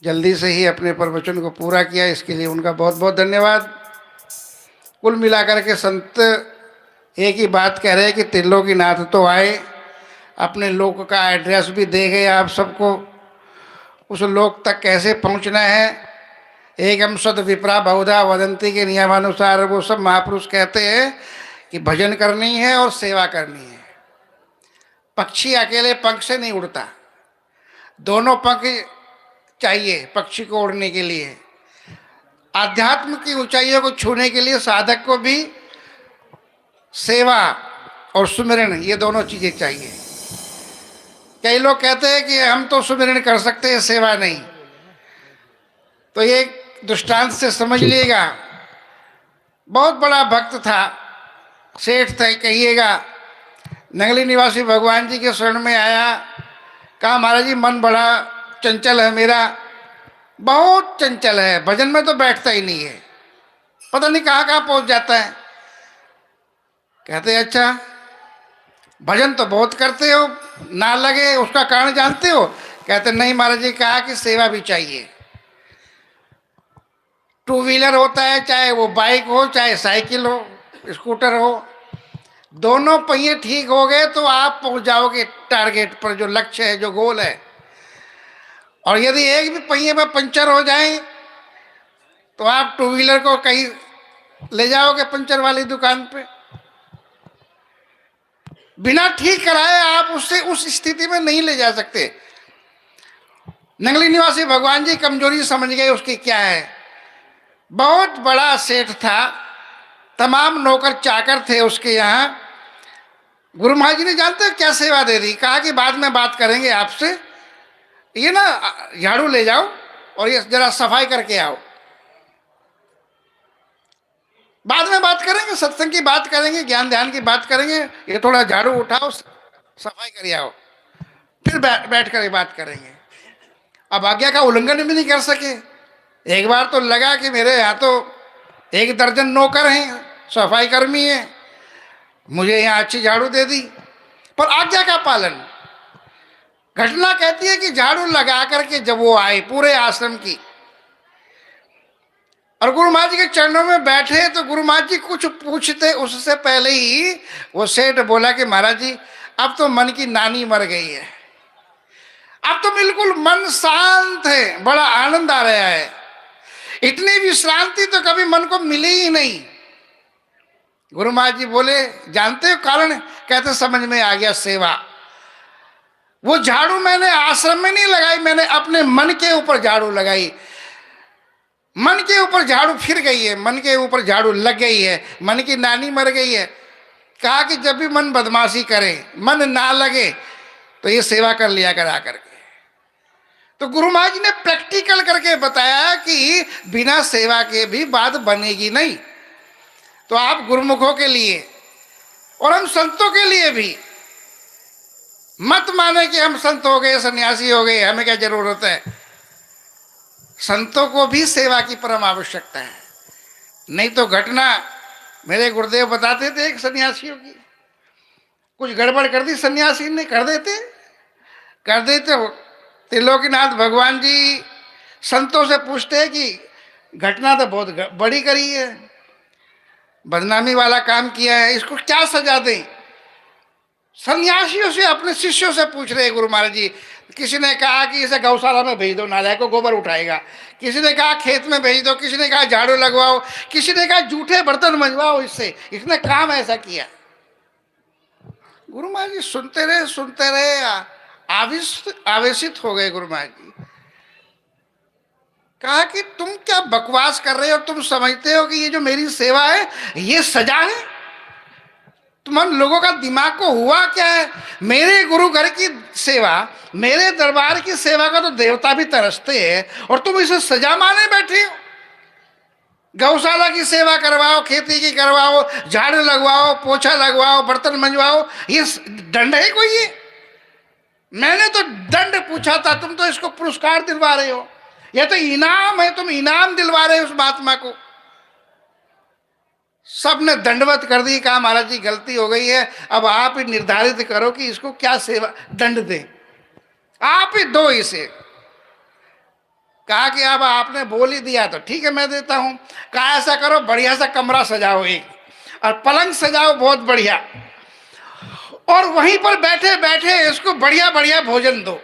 जल्दी से ही अपने प्रवचन को पूरा किया, इसके लिए उनका बहुत बहुत धन्यवाद। कुल मिलाकर के संत एक ही बात कह रहे हैं कि त्रिलोकीनाथ तो आए, अपने लोक का एड्रेस भी दे गए आप सबको। उस लोक तक कैसे पहुंचना है, एकम सद विप्रा बहुधा वदंती के नियमानुसार वो सब महापुरुष कहते हैं कि भजन करनी है और सेवा करनी है। पक्षी अकेले पंख से नहीं उड़ता, दोनों पंख चाहिए पक्षी को उड़ने के लिए। आध्यात्म की ऊंचाइयों को छूने के लिए साधक को भी सेवा और सुमिरन, ये दोनों चीजें चाहिए। कई लोग कहते हैं कि हम तो सुमिरन कर सकते हैं, सेवा नहीं। तो ये दृष्टांत से समझ लीजिएगा। बहुत बड़ा भक्त था, सेठ था कहिएगा, नंगली निवासी भगवान जी के शरण में आया। कहा महाराज जी मन बड़ा चंचल है मेरा, बहुत चंचल है, भजन में तो बैठता ही नहीं है, पता नहीं कहाँ कहाँ पहुँच जाता है। कहते अच्छा भजन तो बहुत करते हो, ना लगे उसका कारण जानते हो? कहते नहीं महाराज जी, कहा कि सेवा भी चाहिए। टू व्हीलर होता है, चाहे वो बाइक हो, चाहे साइकिल हो, स्कूटर हो, दोनों पहिए ठीक हो गए तो आप पहुंच जाओगे टारगेट पर, जो लक्ष्य है, जो गोल है। और यदि एक भी पहिए में पंचर हो जाए तो आप टू व्हीलर को कहीं ले जाओगे पंचर वाली दुकान पे, बिना ठीक कराए आप उससे उस स्थिति में नहीं ले जा सकते। नंगली निवासी भगवान जी कमजोरी समझ गए उसकी क्या है। बहुत बड़ा सेठ था, तमाम नौकर चाकर थे उसके यहाँ। गुरु महाराज जी ने जानते हो क्या सेवा दे दी? कहा कि बाद में बात करेंगे आपसे, ये ना झाड़ू ले जाओ और ये जरा सफाई करके आओ, बाद में बात करेंगे, सत्संग की बात करेंगे, ज्ञान ध्यान की बात करेंगे, ये थोड़ा झाड़ू उठाओ सफाई कर आओ, फिर बैठ कर बात करेंगे। अब आज्ञा का उल्लंघन भी नहीं कर सके। एक बार तो लगा कि मेरे यहाँ तो 1 दर्जन नौकर हैं, सफाई कर्मी हैं, मुझे यहाँ अच्छी झाड़ू दे दी, पर आज्ञा का पालन। घटना कहती है कि झाड़ू लगा करके जब वो आए पूरे आश्रम की और गुरु महाराज जी के चरणों में बैठे, तो गुरु महाराज जी कुछ पूछते उससे पहले ही वो सेठ बोला कि महाराज जी अब तो मन की नानी मर गई है, अब तो बिल्कुल मन शांत है, बड़ा आनंद आ रहा है, इतनी विश्रांति तो कभी मन को मिली ही नहीं। गुरु महाराज जी बोले जानते हो कारण? कहते समझ में आ गया, सेवा। वो झाड़ू मैंने आश्रम में नहीं लगाई, मैंने अपने मन के ऊपर झाड़ू लगाई। मन के ऊपर झाड़ू फिर गई है, मन के ऊपर झाड़ू लग गई है, मन की नानी मर गई है। कहा कि जब भी मन बदमाशी करे, मन ना लगे, तो ये सेवा कर लिया कर आकर के। तो गुरु महाराज जी ने प्रैक्टिकल करके बताया कि बिना सेवा के भी बात बनेगी नहीं। तो आप गुरुमुखों के लिए और हम संतों के लिए भी मत माने कि हम संत हो गए, सन्यासी हो गए, हमें क्या जरूरत है। संतों को भी सेवा की परम आवश्यकता है। नहीं तो घटना मेरे गुरुदेव बताते थे एक सन्यासियों की, कुछ गड़बड़ कर दी सन्यासी ने, कर देते हो। त्रिलोकीनाथ भगवान जी संतों से पूछते हैं कि घटना तो बहुत बड़ी करी है, बदनामी वाला काम किया है, इसको क्या सजा दें। सन्यासियों से, अपने शिष्यों से पूछ रहे गुरु महाराज जी। किसी ने कहा कि इसे गौशाला में भेज दो, नालायक को गोबर उठाएगा। किसी ने कहा खेत में भेज दो, किसी ने कहा झाड़ू लगवाओ, किसी ने कहा जूठे बर्तन मंजवाओ इससे, इसने काम ऐसा किया। गुरु महाराज जी सुनते रहे, आवेशित हो गए। गुरु महाराज जी कहा कि तुम क्या बकवास कर रहे हो, तुम समझते हो कि ये जो मेरी सेवा है ये सजा है? तुम लोगों का दिमाग को हुआ क्या है? मेरे गुरु घर की सेवा, मेरे दरबार की सेवा का तो देवता भी तरसते हैं और तुम इसे सजा माने बैठे हो। गौशाला की सेवा करवाओ, खेती की करवाओ, झाड़ू लगवाओ, पोछा लगवाओ, बर्तन मंजवाओ, ये दंड है कोई? ये मैंने तो दंड पूछा था, तुम तो इसको पुरस्कार दिलवा रहे हो, यह तो इनाम है, तुम इनाम दिलवा रहे हो उस महात्मा को। सबने दंडवत कर दी, कहा महाराज जी गलती हो गई है, अब आप ही निर्धारित करो कि इसको क्या सेवा दंड दें, आप ही दो इसे। कहा कि अब आपने बोल ही दिया तो ठीक है मैं देता हूं। कहा ऐसा करो, बढ़िया सा कमरा सजाओ एक, और पलंग सजाओ बहुत बढ़िया, और वहीं पर बैठे बैठे इसको बढ़िया बढ़िया भोजन दो।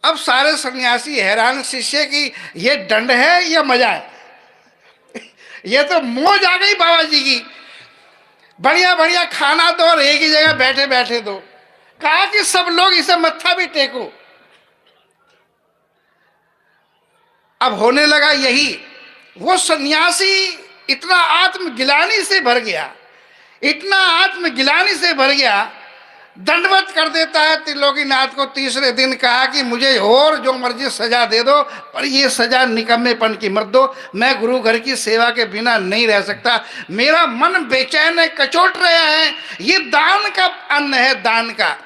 अब सारे सन्यासी हैरान, शिष्य की ये दंड है या मजा है? ये तो मौज आ गई बाबा जी की, बढ़िया बढ़िया खाना दो और एक ही जगह बैठे बैठे दो। कहा कि सब लोग इसे मत्था भी टेको। अब होने लगा यही, वो सन्यासी इतना आत्मगिलानी से भर गया, इतना आत्मगिलानी से भर गया, दंडवत कर देता है त्रिलोकीनाथ को। तीसरे दिन कहा कि मुझे और जो मर्जी सजा दे दो, पर ये सजा निकम्मेपन की मत दो, मैं गुरु घर की सेवा के बिना नहीं रह सकता, मेरा मन बेचैन है, कचोट रहा है, ये दान का अन्न है, दान का।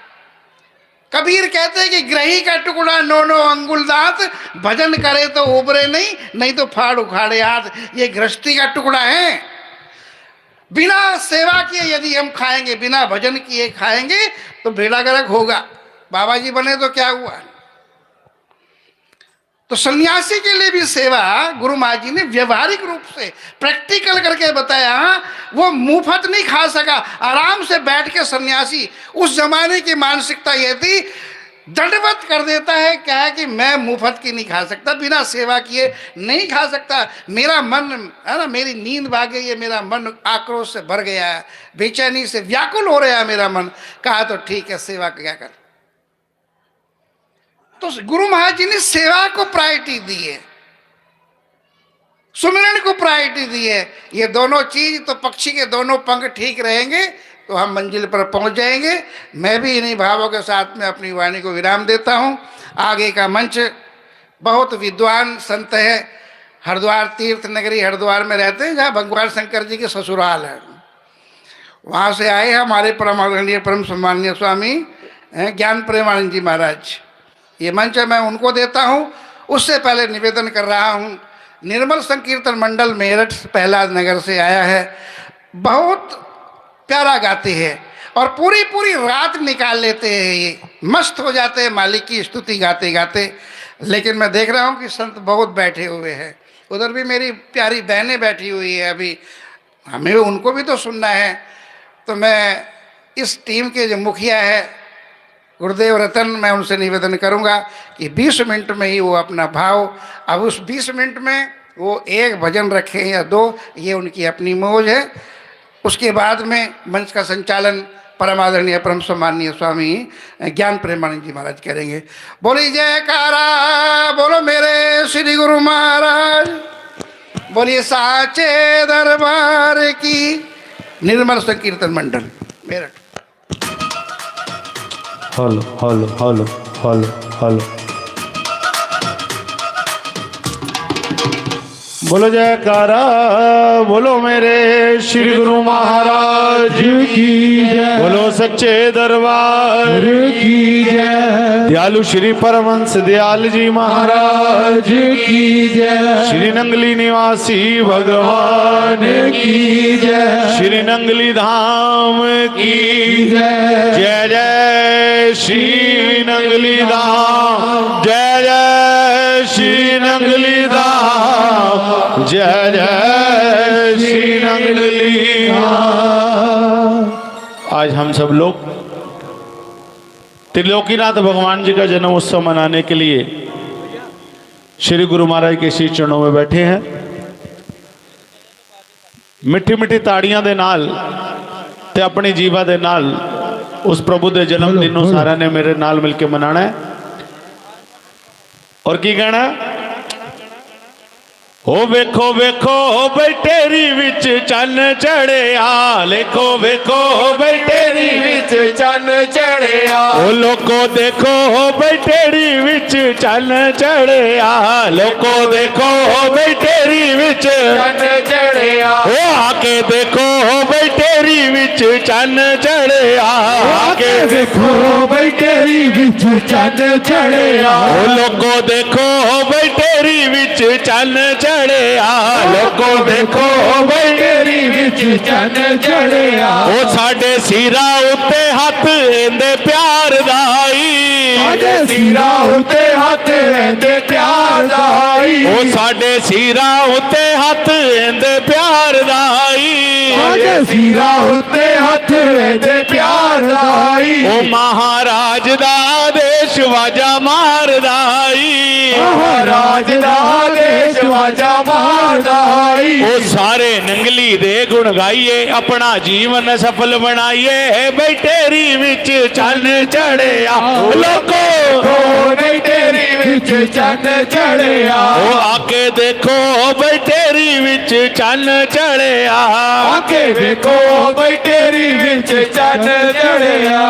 कबीर कहते हैं कि ग्रही का टुकड़ा 9 अंगुल दांत, भजन करे तो उबरे नहीं, नहीं तो फाड़ उखाड़े हाथ। ये गृहस्थी का टुकड़ा है, बिना सेवा किए यदि हम खाएंगे, बिना भजन किए खाएंगे तो बेड़ा गर्क होगा। बाबा जी बने तो क्या हुआ? तो सन्यासी के लिए भी सेवा गुरु महाराज जी ने व्यवहारिक रूप से प्रैक्टिकल करके बताया। वो मुफ्त नहीं खा सका, आराम से बैठ के सन्यासी, उस जमाने की मानसिकता यह थी, दंडवत कर देता है, क्या है कि मैं मुफ्त की नहीं खा सकता, बिना सेवा किए नहीं खा सकता, मेरा मन है ना, मेरी नींद भाग गई है, मेरा मन आक्रोश से भर गया है, बेचैनी से व्याकुल हो रहा है मेरा मन। कहा तो ठीक है, सेवा क्या कर। तो गुरु महाराज जी ने सेवा को प्रायोरिटी दी है, सुमिरन को प्रायोरिटी दी है। ये दोनों चीज तो, पक्षी के दोनों पंख ठीक रहेंगे तो हम मंजिल पर पहुंच जाएंगे। मैं भी इन्हीं भावों के साथ में अपनी वाणी को विराम देता हूं। आगे का मंच बहुत विद्वान संत है, हरिद्वार तीर्थ नगरी हरिद्वार में रहते हैं, जहाँ भगवान शंकर जी के ससुराल है। वहाँ से आए हमारे परम आदरणीय परम सम्माननीय स्वामी ज्ञान प्रेमानंद जी महाराज। ये मंच मैं उनको देता हूँ। उससे पहले निवेदन कर रहा हूँ, निर्मल संकीर्तन मंडल मेरठ प्रहलाद नगर से आया है, बहुत प्यारा गाते हैं और पूरी पूरी रात निकाल लेते हैं, ये मस्त हो जाते हैं मालिक की स्तुति गाते गाते। लेकिन मैं देख रहा हूँ कि संत बहुत बैठे हुए हैं, उधर भी मेरी प्यारी बहनें बैठी हुई है, अभी हमें उनको भी तो सुनना है। तो मैं इस टीम के जो मुखिया है गुरुदेव रतन, मैं उनसे निवेदन करूंगा कि 20 मिनट में ही वो अपना भाव, अब उस 20 मिनट में वो एक भजन रखें या 2, ये उनकी अपनी मौज है। उसके बाद में मंच का संचालन परम आदरणीय परम सम्माननीय स्वामी ज्ञान प्रेमानंद जी महाराज करेंगे। बोली जयकारा, बोलो मेरे श्री गुरु महाराज, बोलिए साचे दरबार की। Nirmal Sankirtan Mandal Meerut. Hello hello hello hello hello, बोलो जयकारा, बोलो मेरे श्री गुरु महाराज की जय, बोलो सच्चे दरबार की जय, दयालु श्री परमहंस दयाल जी महाराज की जय, श्री नंगली निवासी भगवान की जय, श्री नंगली धाम की जय, जय जय श्री नंगली धाम, जय जय श्री नंगली धाम, जय जय श्री नंगली धाम। आज हम सब लोग त्रिलोकीनाथ भगवान जी का जन्म उत्सव मनाने के लिए श्री गुरु महाराज के श्री चरणों में बैठे हैं। मिठी मिठी ताड़ियां दे नाल ते अपनी जीवा दे नाल उस प्रभु दे जन्म दिन नूं सारा ने मेरे नाल मिलके मनाना है। और की कहना, ओ वेखो वेखो बैठेरी विच चन चढ़िया, लेखो वेखो बैठेरी विच चन चढ़िया, ओ लोको देखो बैठेरी विच चन चढ़िया, लोको देखो बैठेरी विच चन चढ़िया, ओ आके देखो बैठेरी विच चन चढ़िया आके देखो बई तेरी विच चन चढ़िया लोगो देखो बई तेरी विच चन चढ़िया लोगो देखो बई तेरी विच चन चढ़िया ओ साडे सिरा उत्ते हथ एंदे प्यार दाई साडे सिरा उत्ते हथ एंदे प्यार दाई ओ साडे सिरा उत्ते हथ एंदे प्यार दाई साडे सिरा उत्ते हथ एंदे प्यार दाई ओ महाराज दा देश वाजा मारदाई महाराज दा देश वाजा मारदाई ओ सारे नंगली दे गुण गाइए अपना जीवन सफल बनाइए बई तेरी विच चन चढ़िया लोगो ओ नहीं तेरी विच चन चढ़िया ओ आके देखो बई तेरी विच चन चढ़िया आके देखो बई तेरी विच चन चढ़िया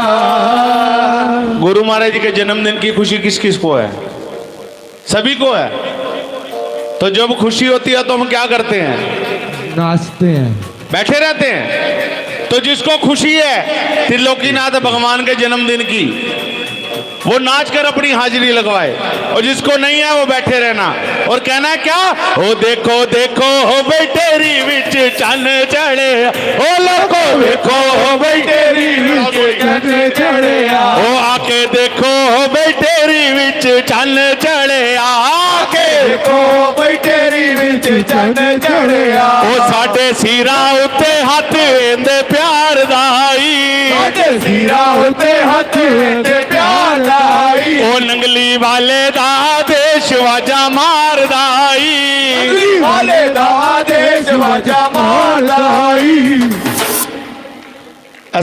गुरु महाराज जी के जन्मदिन की खुशी किस किस को है? सभी को है। तो जब खुशी होती है तो हम क्या करते हैं? नाचते हैं बैठे रहते हैं। तो जिसको खुशी है त्रिलोकीनाथ भगवान के जन्मदिन की, वो नाच कर अपनी हाजिरी लगवाए, और जिसको नहीं है वो बैठे रहना और कहना है क्या? ओ देखो देखो हो बई तेरी विच चन चढ़े, ओ लोगो देखो हो बई तेरी विच चन चढ़िया ओ आके देखो हो बई तेरी विच चन चढ़े आके देखो बई तेरी विच चन चढ़िया ओ साडे सिरा उत्ते हथ एंदे प्यार दाई साडे सिरा उत्ते हथ एंदे प्यार दाई ओ नंगली वाले दा देश वाजा मारदाई अगली वाले दा देश वाजा मारदाई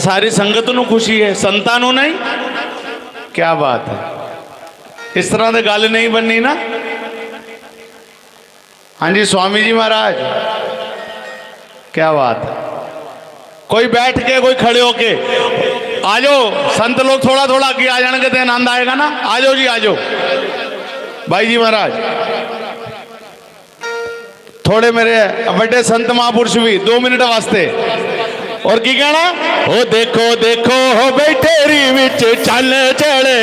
सारी संगत नू खुशी है, संतां नू नहीं। क्या बात है, इस तरह से गल नहीं बननी ना। हाँ जी स्वामी जी महाराज, क्या बात है। कोई बैठ के कोई खड़े होके, आ जाओ संत लोग थोड़ा थोड़ा आगे आ जाने के आनंद आएगा ना। आ जाओ जी, आ जाओ भाई जी महाराज। थोड़े मेरे बड़े संत महापुरुष भी 2 मिनट वास्ते। और की कहना? ओ देखो देखो हो बई तेरी विच चन चढ़े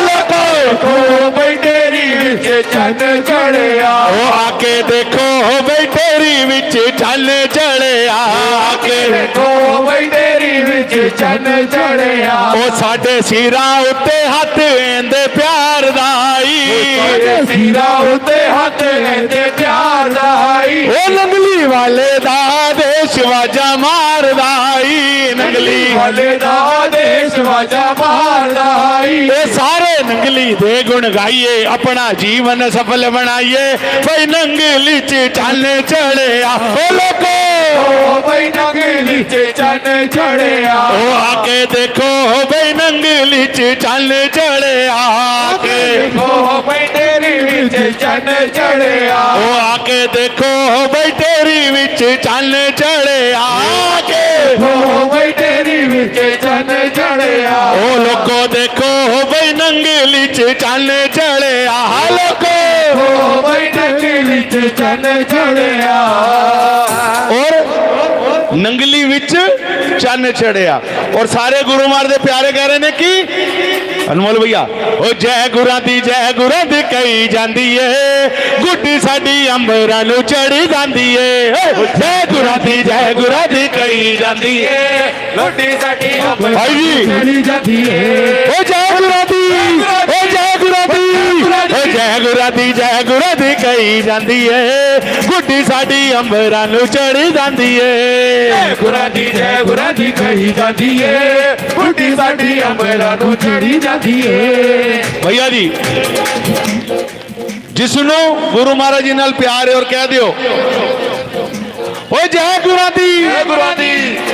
लोगो देखो बई तेरी विच चन चढ़िया ओ आके देखो हो बई तेरी विच चन चढ़े आके देखो बई तेरी विच चन चढ़िया ओ साडे सिरा उत्ते हथ एंदे प्यार दाई साडे सिरा उत्ते हथ एंदे प्यार दाई ओ नंगली वाले दा देश वाजा मारदाई नंगली वाले दा देश वाजा मारदाई ये सारे नंगली दे गुण गाइए अपना जीवन सफल बनाइए भाई नंगली च चन चढ़े ओ लोगो ओ बई नंगली च चन चढ़िया ओ आके देखो भाई नंगली च चन चढ़े आके देखो बई तेरी विच चन चढ़िया ओ आके देखो भाई तेरी विच चन चढ़े आके देखो बई तेरी विच चन चढ़िया ओ लोगो देखो भाई नंगली च चन चढ़े लोगो ओ बई नंगली च चन चढ़िया और नंगली विच चन चढ़िया। और सारे गुरु महाराज दे प्यारे कह रहे ने कि अनमोल भैया ओ जय गुरां दी कही जांदी है गुड्डी साडी अंबरां नू चढ़ी जांदी है जय गुरां दी कही जांदी है लोटी साडी भाई जी चढ़ी जाती है ओ जय गुरां दी कही जांदी है गुड्डी साडी अंबरां नू चढ़ी जांदी है गुरा दी कही जाती है बुढ़ी साडी अंबरां नू चढ़ी जाती है भैया जी जिसनों गुरु महाराज जी नाल प्यार है और कह दियो ओ जय गुरा दी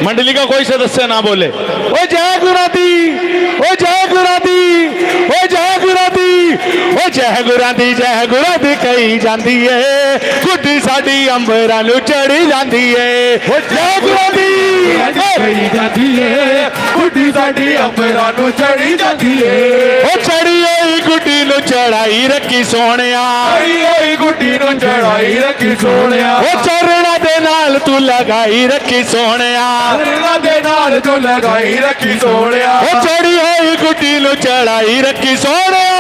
मंडली का कोई सदस्य ना बोले ओ जय गुरा दी ओ जय गुरा दी ओ जय गुरा दी ओ जय गुरा दी कही जाती है गुड्डी साडी अंबरां नू चढ़ी जाती है ओ जय गुरा दी कही जाती है बुढ़ी साडी अंबरां नू चढ़ी जाती है ओ चढ़ी होई गुड्डी नू चढ़ाई रखी सोहणिया आई गुड्डी नू चढ़ाई रखी सोहणिया ओ चरणा दे नाल तू लगाई रखी सोहणिया चरणों दे नाल तू लगाई रखी सोहणिया ओ चढ़ी हुई गुड्डी नु चढ़ाई रखी सोहणिया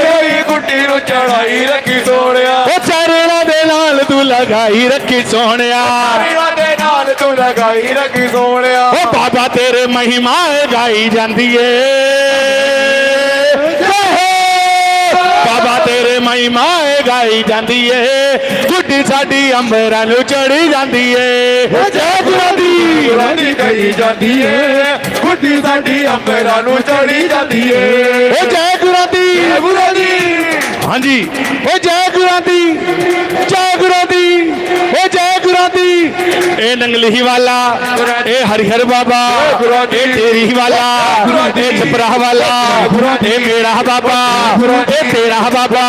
कोई गुड्डी नु चढ़ाई रखी सोहणिया ओ चरणों दे नाल तू लगाई रखी सोहणिया चरणों दे नाल तू लगाई रखी सोहणिया ओ बाबा तेरे महिमा गाई जांदी है बाबा तेरे महिमा गाई जांदी है गुड्डी साडी अंबरां नू चढ़ी जांदी है जय गुरादी गुरादी कही जाती है गुड्डी साडी अंबरां नू चढ़ी जाती है ओ जय गुरादी गुरादी हाँ जी ओ जय गुरादी जय गुरादी ओ जय गुरादी ए नंगली वाला ए हरिहर बाबा ए तेरी वाला ए छपरा वाला ए मेरा बाबा ए तेरा बाबा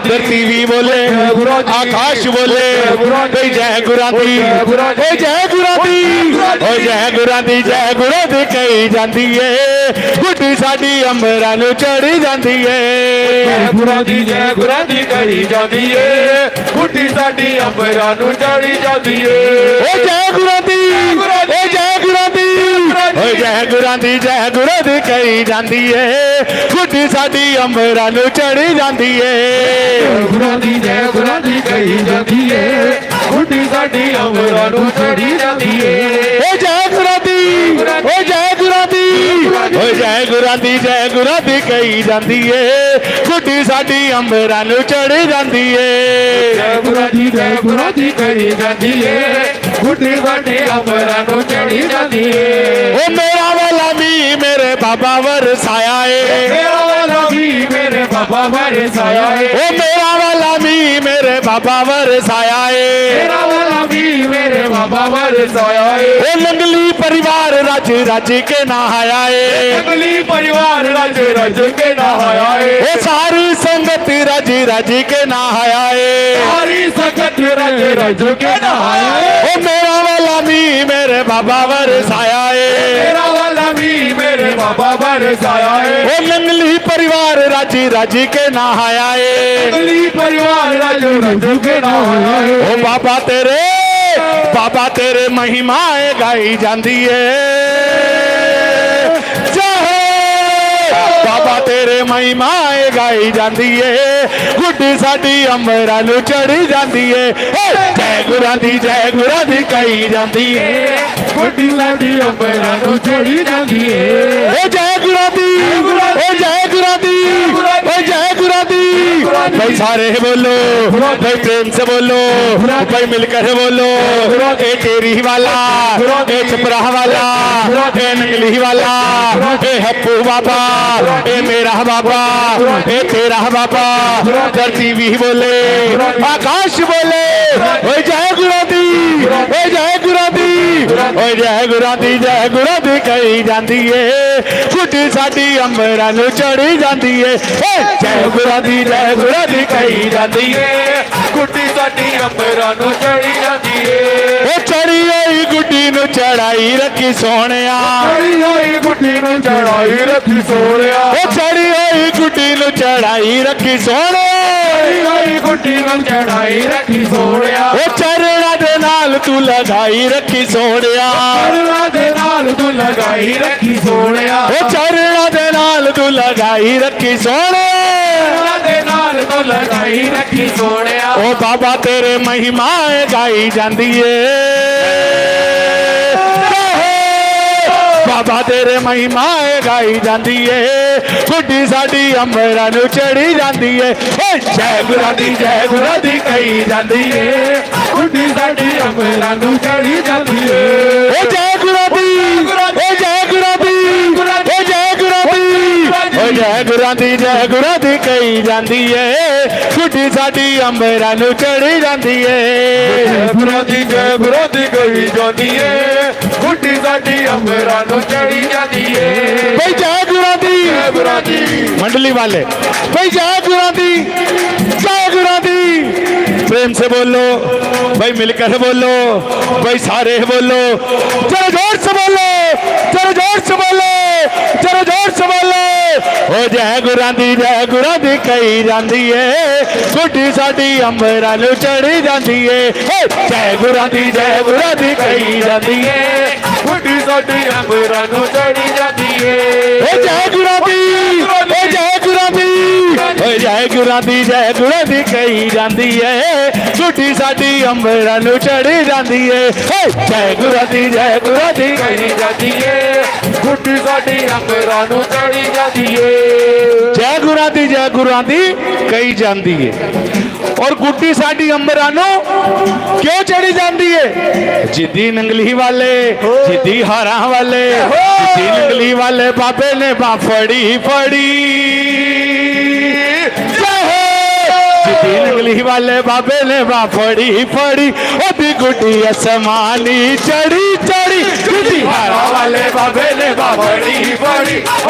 धरती भी बोले आकाश बोले ए जय गुरादी ओ जय गुरादी ओ जय गुरादी कही जाती है गुड्डी साडी अंबरां नू चढ़ी जाती है गुरादी कही जाती है गुड्डी साडी अंबरां नू चढ़ी जाती है ओ जय गुरादी ओ जय गुरादी ओ जय गुरादी कही जाती है गुड्डी साडी अंबरां नू चढ़ी जाती है गुरादी कही जाती है गुड्डी साडी अंबरां नू चढ़ी जाती है ओ जय गुरादी ओ जय गुरादी ओ जय गुरादी कही जाती है गुड्डी साडी अंबरां नू चढ़ी जाती है गुरादी कही जाती है गुड्डी साडी अंबरां नू चढ़ी जाती है ओ मेरा वाला भी मेरे बाबा वरसाया है मेरा वाला भी मेरे बाबा बरसाया है ओ मेरा वाला भी मेरे बाबा वरसाया है मेरा वाला भी मेरे बाबा बरसाया है ओ लंगली परिवार रज रज के नहाया है अगली परिवार रज रज के नहाया है ओ सारी संगत रज रज के नहाया है सारी सकत रज रज के नहाया है ओ मेरा वाला भी मेरे बाबा वरसाया है मेरा वाला भी मेरे बाबा बरसाया है ओ लंगली परिवार रज रज के नहाया है अगली परिवार रज रज के नहाया है ओ बाबा तेरे महिमाएं गाई जाती है जय बाबा तेरे महिमाएं गाई जाती है गुड्डी साडी अंबरां नू चढ़ी जाती है जय गुरादी कही जाती है गुड्डी साडी अंबरां नू चढ़ी जाती है ओ जय गुरादी ओ जय गुरादी ओ जय गुरादी भाई सारे बोलो भाई प्रेम से बोलो भाई मिलकर बोलो ए तेरी वाला ए छपरा वाला ए नंगली वाला ए हप्पू बाबा ए मेरा बाबा ए तेरा बाबा धरती भी बोले आकाश बोले ओ जय गुरादी ओ जय गुरादी ओ जय गुरादी कही जाती है गुड्डी साडी अंबरां नू चढ़ी जाती है जय गुरादी कही जाती है गुड्डी साडी अंबरां नू चढ़ी जाती है ओ चढ़ी होई गुड्डी नू चढ़ाई रखी सोहणिया चढ़ी होई गुड्डी नू चढ़ाई रखी सोहणिया ओ चढ़ी होई गुड्डी नू चढ़ाई रखी सोहणिया चढ़ी होई गुड्डी नू चढ़ाई रखी सोहणिया ओ चरणा दे नाल तू लगाई रखी सोहणिया चरणा दे नाल तू लगाई रखी सोहणिया ओ चरणा दे नाल तू लगाई रखी सोहणिया चरणा दे नाल तू लगाई रखी सोहणिया ओ बाबा तेरे महिमाएं गाई जाती है बाबा तेरे महिमाएं गाई जाती है गुड्डी साडी अंबरां नू चढ़ी जाती है जय गुरादी कही जाती है गुड्डी साडी अंबरां नू चढ़ी जाती है ओ जय गुरादी ओ जय गुरादी ओ जय गुरादी ओ जय गुरादी कही जाती है गुड्डी साडी अंबरां नू चढ़ी जाती है गुरादी कही जाती है गुड्डी साडी अंबरां नू चढ़ी जाती है भाई जय गुरादी मंडली वाले भाई जय गुरादी प्रेम से बोलो भाई मिलकर बोलो भाई सारे बोलो जरा जोर से बोलो जरा जोर से बोलो जरा जोर से बोलो ਓ ਜੈ ਗੁਰਾਂ ਦੀ ਕਹੀ ਜਾਂਦੀ ਏ ਗੁੱਡੀ ਸਾਡੀ ਅੰਬਰਾਂ ਨੂੰ ਚੜੀ ਜਾਂਦੀ ਏ ਓ ਜੈ ਗੁਰਾਂ ਦੀ ਕਹੀ ਜਾਂਦੀ ਏ ਗੁੱਡੀ ਸਾਡੀ ਅੰਬਰਾਂ ਨੂੰ ਚੜੀ ਜਾਂਦੀ ਏ ਓ ਜੈ ਗੁਰਾਂ ਦੀ ਕਹੀ ਜਾਂਦੀ ਏ ਗੁੱਡੀ ਸਾਡੀ ਅੰਬਰਾਂ ਨੂੰ ਚੜੀ ਜਾਂਦੀ ਏ ਓ ਜੈ ਗੁਰਾਂ ਦੀ ਕਹੀ ਜਾਂਦੀ ਏ ਗੁੱਡੀ ਸਾਡੀ ਅੰਬਰਾਂ ਨੂੰ ਚੜੀ ਜਾਂਦੀ ਏ ਜੈ ਗੁਰਾਂ ਦੀ ਕਹੀ ਜਾਂਦੀ ਏ ਔਰ ਗੁੱਡੀ ਸਾਡੀ ਅੰਬਰਾਂ ਨੂੰ ਕਿਉਂ ਚੜੀ ਜਾਂਦੀ ਏ ਜਿੱਦੀ ਨੰਗਲੀ ਵਾਲੇ ਜਿੱਦੀ ਹਾਰਾਂ ਵਾਲੇ ਜਿੱਦੀ ਨੰਗਲੀ ਵਾਲੇ ਬਾਬੇ ਨੇ ਬਾਹ ਫੜੀ जिदी नंगली वाले बाबे ने बाह फड़ी ओदी गुड्डी असमानी चढ़ी जिदी हारा वाले बाबे ने बाह फड़ी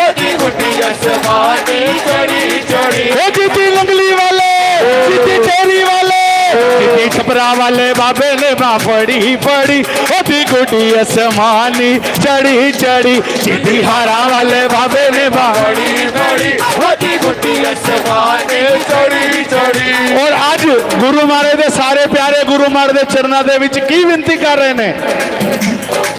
ओदी गुड्डी असमानी चढ़ी ओ जिदी नंगली वाले जिदी टेरी वाले जिदी छपरा वाले बाबे ने बाह फड़ी ओदी गुड्डी असमानी चढ़ी जिदी हारा वाले बाबे ने बाह फड़ी ओदी गुड्डी असमानी चढ़ी और आज गुरु महाराज दे सारे प्यारे गुरु महाराज दे चरना दे विच की विनती कर रहे ने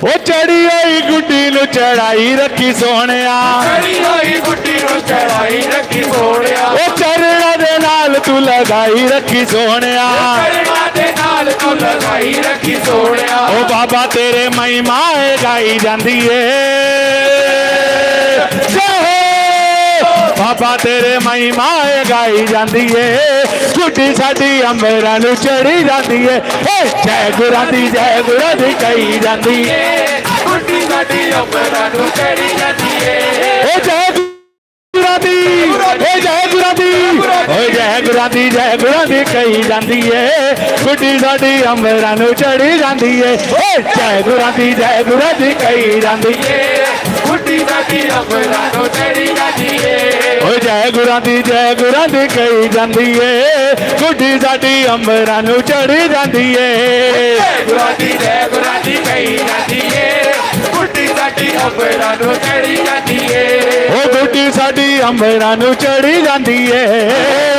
ओ चढ़ी होई गुड्डी नु चढ़ाई रखी सोहणिया चढ़ी होई गुड्डी नु चढ़ाई रखी सोहणिया ओ चरणा दे नाल तू लगाई रखी सोहणिया चरणा दे नाल तू लगाई रखी सोहणिया ओ बाबा तेरे महिमा गाई जांदी ए बाबा तेरे महिमा गाई जाती है गुड्डी साडी अंबरां नूं चढ़ी जाती है जय गुरां दी कही जाती है गुड्डी साडी अंबरां नूं चढ़ी जाती है जय गुरां दी कही जाती है गुड्डी साडी अंबरां नूं चढ़ी जाती है जय गुरां दी कही जाती है गुड्डी साडी अंबरां नूं चढ़ी जाती है ओ जय गुरां दी कही जाती है गुड्डी साडी अंबरां नूं चढ़ी जाती है जय गुरां दी कही जाती है गुड्डी साडी अंबरां नूं चढ़ी जाती है ओ गुड्डी साडी अंबरां नूं चढ़ी जाती है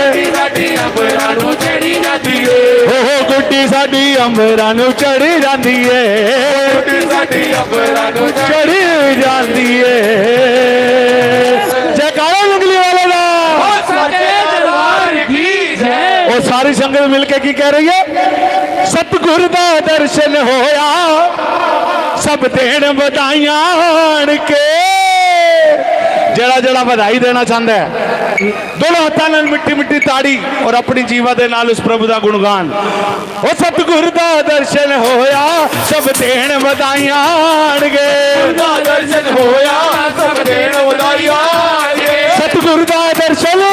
गुड्डी साडी अंबरां नूं चढ़ी जाती है ओ गुड्डी साडी अंबरां नूं चढ़ी जाती है गुड्डी साडी अंबरां नूं चढ़ी जाती है जयकारा नंगली वाले दा और सारी संगत मिलके की कह रही है सतगुर दा दर्शन होया सब देण बधाइयां आण के जड़ा जड़ा बधाई देना चाहता है दोनों हाथों नाल मिट्टी मिट्टी ताड़ी और अपनी जीवा दे नाल उस प्रभु दा गुणगान ओ सतगुर दा दर्शन होया सब देण बधाइयां आण के दर्शन होया सब देण बधाइयां आण के सतगुर दा दर्शन ओ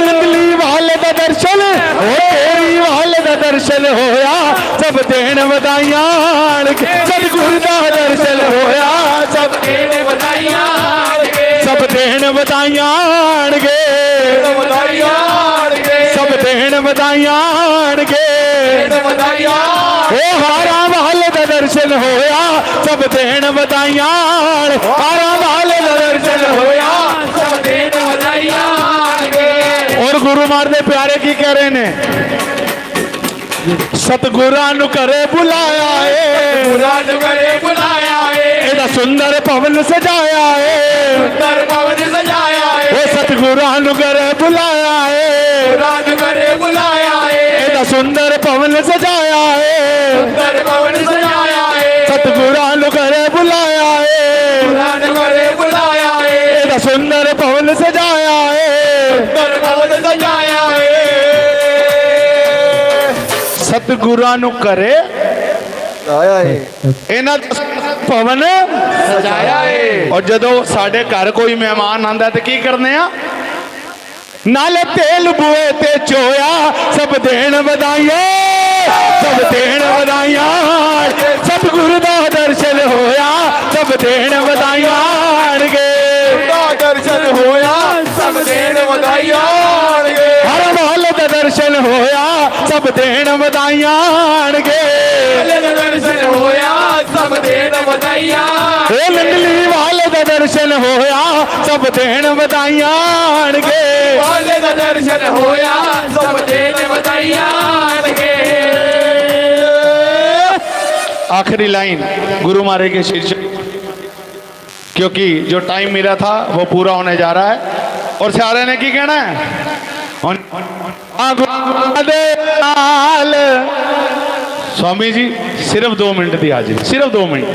नंगली वाले दा दर्शन ओ तेरी वाले दा दर्शन होया सब देण बधाइयां आण के सतगुर दा दर्शन होया सब देण बधाइयां आण के सब देण बधाइयां आण के सब देण बधाइयां आण के ओ हारा वाले दा दर्शन होया सब देण बधाइयां आण हारा वाले दा दर्शन होया सब देण बधाइयां आण के और गुरु महाराज दे प्यारे की कह रहे ने सतगुरां नूं घरे बुलाया है गुरां नूं घरे बुलाया है एदा सुंदर भवन सजाया है सुंदर भवन सजाया है ओ सतगुरां नूं घरे बुलाया है गुरां नूं घरे बुलाया है एदा सुंदर भवन सजाया है सुंदर भवन सजाया है सतगुरां नूं घरे बुलाया है गुरां नूं घरे बुलाया है एदा सुंदर भवन सजाया है सुंदर भवन सजाया है सतगुरां नूं घरे आया है इन्हां भवन सजाया है और जदों साडे घर कोई मेहमान आंदा ते की करने आ नाले तेल बुए ते चोया सब देण बधाइयां सब देण बधाइयां सतगुरु दा दर्शन होया सब देण बधाइयां आण के दर्शन होया सब देण बधाइयां आण के हर वाल दा दर्शन होया सब देण बधाइयां आण के दर्शन होया सब देण बधाइयां ओ नंगली वाले दा दर्शन होया सब देन बधाइयां आणगे बाले दा दर्शन होया सब देन बधाइयां आणगे। आखिरी लाइन गुरु महाराज के शीर्षक, क्योंकि जो टाइम मिला था वो पूरा होने जा रहा है और सारे ने की कहना है स्वामी जी सिर्फ 2 मिनट दी हाजिरी, सिर्फ 2 मिनट।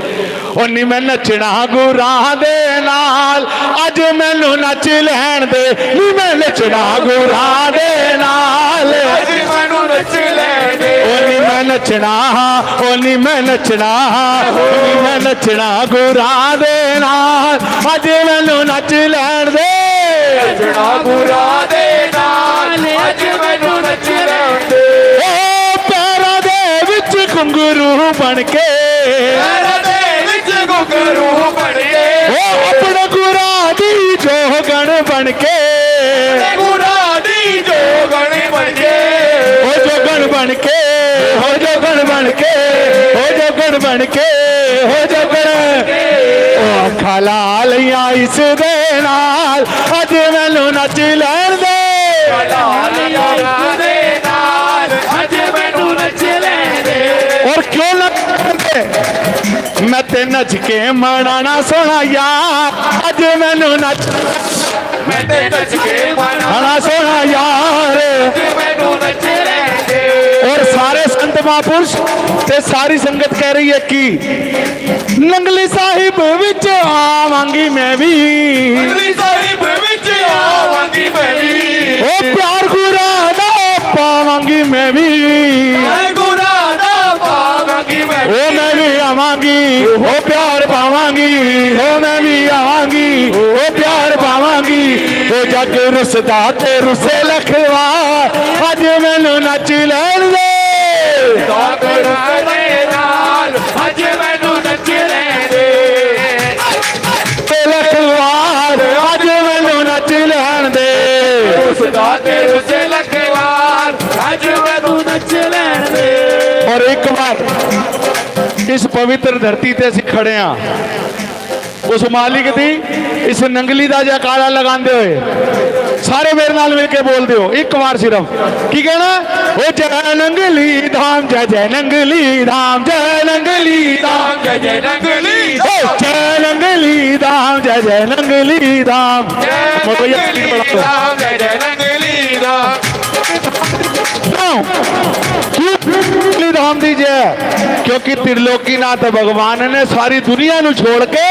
और नी मैं नचना गुरा दे नाल अज मैनू नच लैन दे, नी मैं नचना गुरा दे नाल अज मैनू नच लैन दे। ओ नी मैं नचना, ओ नी मैं नचना, ओ नी मैं नचना गुरा दे नाल अज मैनू नच लैन दे। नचना गुरा दे नाल अज मैनू नच लैन दे। ओ पैरां दे विच घुंघरू बन के, पैरां दे विच घुंघरू बन के, ओ अपने गुरा दी जोगण बन के, गुरा दी जोगण बन के, ओ जोगण बन के, हो जोगण बन के, हो जोगण बन के, हो जोगण। ओ अखां ला लईआं इस दे नाल अज मैनू नच लैन दे। दे नाल अज मैनू नच लैन दे। और क्यों लगते मैं ते नच के मनाना सोना यार अज मैनू नच, मैं ते नच के मनाना सोना यार। मैनू नच लैन दे। और सारे संत महापुरुष ते सारी संगत कह रही है कि नंगली साहिब विच आवांगी मैं भी, नंगली साहिब विच आवांगी मैं भी, ओ प्यार गुरा दा पावांगी मैं भी, गुरा दा पावांगी मैं ओ मैं भी आवांगी, ओ प्यार पावांगी, ओ मैं भी आवांगी, ओ प्यार पावांगी। ओ जग रुसदा ते रुसे लखवा अज मैनू नच लैन दे। गुरा दे नाल अज मैनू नच लैन दे। लखवार अज मैनू नच लैन दे। रुसदा ते रुसे लखवार अज मैनू नच लैन दे। और एक बार इस पवित्र धरती ते असीं खड़े हाँ, उस मालिक दी इस नंगली दा जयकारा लगांदे होए सारे मेरे नाल मिलके बोल दियो एक बार सिर्फ। की कहना? ओ जय नंगली धाम, जय जय नंगली धाम, जय नंगली धाम, जय जय नंगली ओ जय नंगली धाम, जय जय नंगली धाम। जय जय नंगली धाम। नंगली धाम दीजिए क्योंकि त्रिलोकीनाथ भगवान ने सारी दुनिया नु छोड़ के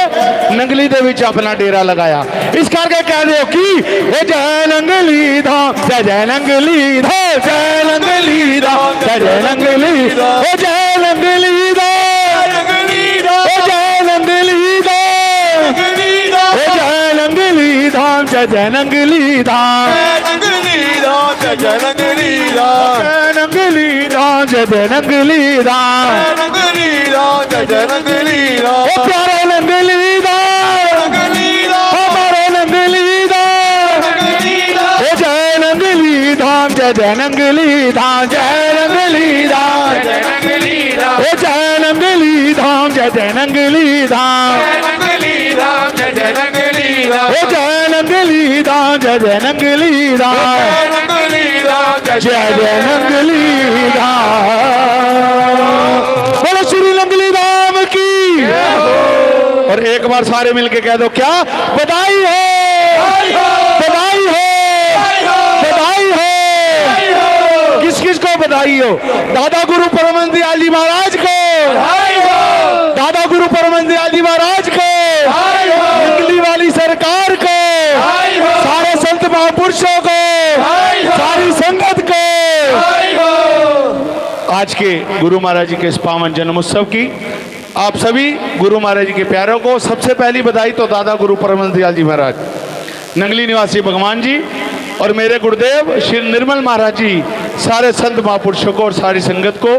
नंगली दे विच अपना डेरा लगाया। इस करके कह दो कि ओ जय नंगली धाम, जय जय नंगली धाम, जय नंगली धाम, जय जय नंगली, ओ जय नंगली धाम, ओ जय नंगली धाम, ओ जय नंगली धाम, जय जय नंगली धाम, नंगली धाम, जय जय नंगली धाम, नंगली धाम, जय जय नंगली धाम, नंगली धाम, जय जय नंगली धाम। ओ प्यारे नंगली धाम, हमारे नंगली धाम, ओ जय नंगली धाम, जय जय नंगली धाम, जय नंगली धाम, ओ जय नंगली धाम, जय जय नंगली धाम, नंगली धाम, जय जय नंगली धाम, ओ जय नंगली धाम, जय जय नंगली धाम, नंगली धाम, जय जय नंगली धाम। बोलो श्री नंगली धाम की। और एक बार सारे मिलके कह दो क्या? बधाई हो, बधाई हो, बधाई हो। किस किस को बधाई हो? दादा गुरु परमानंद दयाल जी महाराज को, दादा गुरु परमानंद दयाल जी महाराज को, नंगली वाली सरकार को, सारे संत महापुरुषों को, सारी संगत को। आज के गुरु महाराज जी के इस पावन जन्मोत्सव की आप सभी गुरु महाराज जी के प्यारों को सबसे पहली बधाई तो दादा गुरु परमानंद दयाल जी महाराज, नंगली निवासी भगवान जी और मेरे गुरुदेव श्री निर्मल महाराज जी, सारे संत महापुरुषों को और सारी संगत को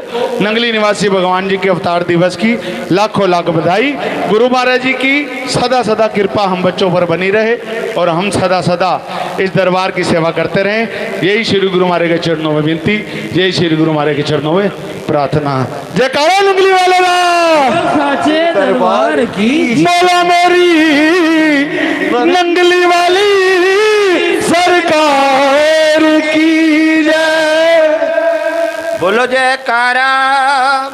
नंगली निवासी भगवान जी के अवतार दिवस की लाखों लाख बधाई। गुरु महाराज जी की सदा सदा कृपा हम बच्चों पर बनी रहे और हम सदा सदा इस दरबार की सेवा करते रहें। यही श्री गुरु महाराज के चरणों में विनती, यही श्री गुरु महाराज के चरणों में प्रार्थना। जयकारा नंगली वाले साचे दरबार की मौला मेरी नंगली वाली सरकार की जय। बोलो जयकारा,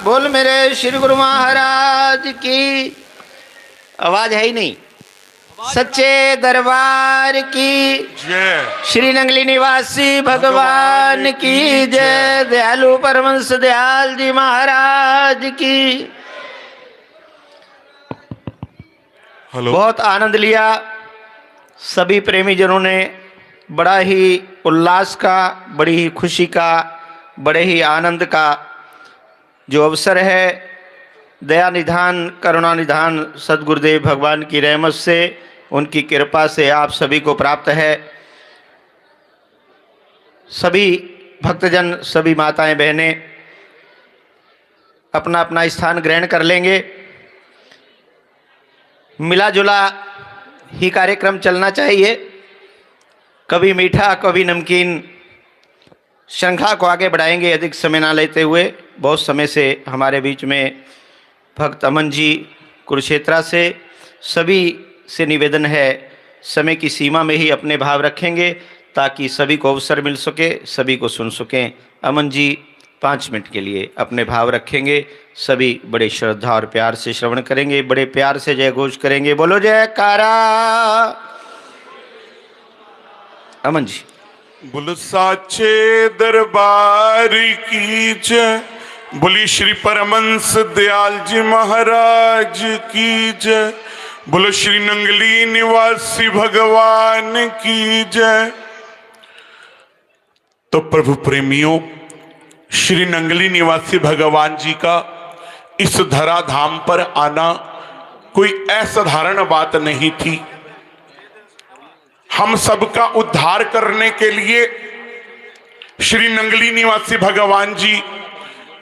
बोल मेरे श्री गुरु महाराज की। आवाज है ही नहीं। सच्चे दरबार की जय। श्री नंगली निवासी भगवान की जय। दयालु परमहंस दयाल जी महाराज की। बहुत आनंद लिया सभी प्रेमी जनों ने। बड़ा ही उल्लास का, बड़ी ही खुशी का, बड़े ही आनंद का जो अवसर है, दया निधान करुणा निधान सद्गुरुदेव भगवान की रहमत से, उनकी कृपा से आप सभी को प्राप्त है। सभी भक्तजन, सभी माताएं बहनें अपना अपना स्थान ग्रहण कर लेंगे। मिला जुला ही कार्यक्रम चलना चाहिए, कभी मीठा कभी नमकीन। श्रृंखला को आगे बढ़ाएंगे अधिक समय ना लेते हुए। बहुत समय से हमारे बीच में भक्त अमन जी कुरुक्षेत्रा से, सभी से निवेदन है समय की सीमा में ही अपने भाव रखेंगे ताकि सभी को अवसर मिल सके, सभी को सुन सकें। अमन जी 5 मिनट के लिए अपने भाव रखेंगे। सभी बड़े श्रद्धा और प्यार से श्रवण करेंगे, बड़े प्यार से जय घोष करेंगे। बोलो जयकारा। अमन जी। बोलो साचे दरबार की जय। बोली श्री परमहंस दयाल जी महाराज की जय। बोलो श्री नंगली निवासी भगवान की जय। तो प्रभु प्रेमियों, श्री नंगली निवासी भगवान जी का इस धरा धाम पर आना कोई असाधारण बात नहीं थी। हम सबका उद्धार करने के लिए श्री नंगली निवासी भगवान जी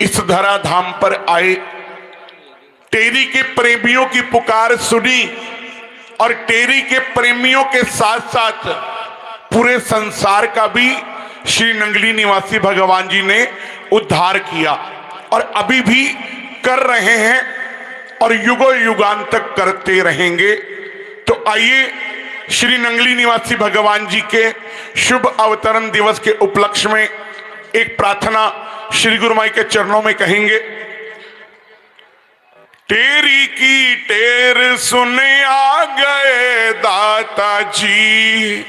इस धरा धाम पर आए। टेरी के प्रेमियों की पुकार सुनी और टेरी के प्रेमियों के साथ साथ पूरे संसार का भी श्री नंगली निवासी भगवान जी ने उद्धार किया और अभी भी कर रहे हैं और युगों युगान तक करते रहेंगे। तो आइए श्री नंगली निवासी भगवान जी के शुभ अवतरण दिवस के उपलक्ष्य में एक प्रार्थना श्री गुरु माई के चरणों में कहेंगे। टेरी की टेर सुन आ गए दाता जी,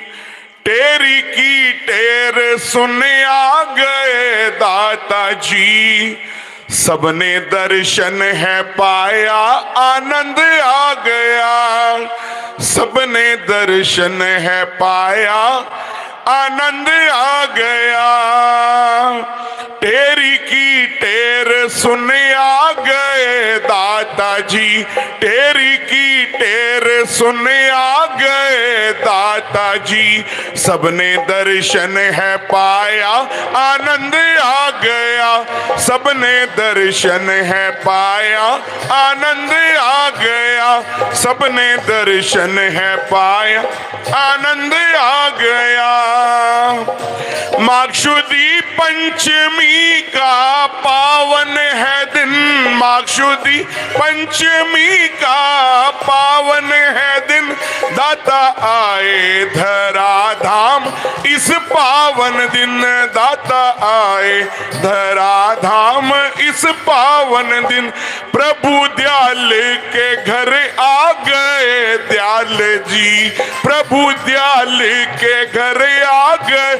टेरी की टेर सुन आ गए दाता जी। सबने दर्शन है पाया आनंद आ गया, सबने दर्शन है पाया आनंद आ गया। टेरी की टेर सुन आ गए दाता जी, टेरी की टेर सुन आ गए दाता जी। सबने दर्शन है पाया आनंद आ गया, सबने दर्शन है पाया आनंद आ गया, सबने दर्शन है पाया आनंद आ गया। माक्षुदी पंचमी का पावन है दिन, माक्षुदी पंचमी का पावन है दिन। दाता आए धरा धाम इस पावन दिन, दाता आए धरा धाम इस पावन दिन। प्रभु दयाल के घर आ गए दयाल जी, प्रभु दयाल के घर आ गए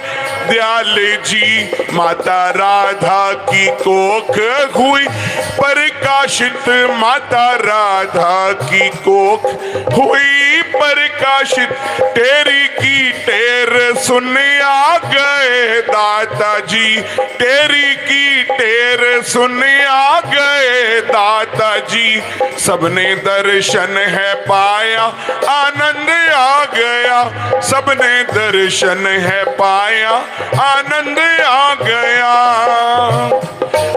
दयाल जी। माता राधा की कोख हुई प्रकाशित, माता राधा की कोख हुई प्रकाशित। टेरी की टेर सुन आ गए दाता जी, टेरी की टेर सुन आ गए दाता जी। सबने दर्शन है पाया आनंद आ गया, सबने दर्शन है पाया आनंद आ गया।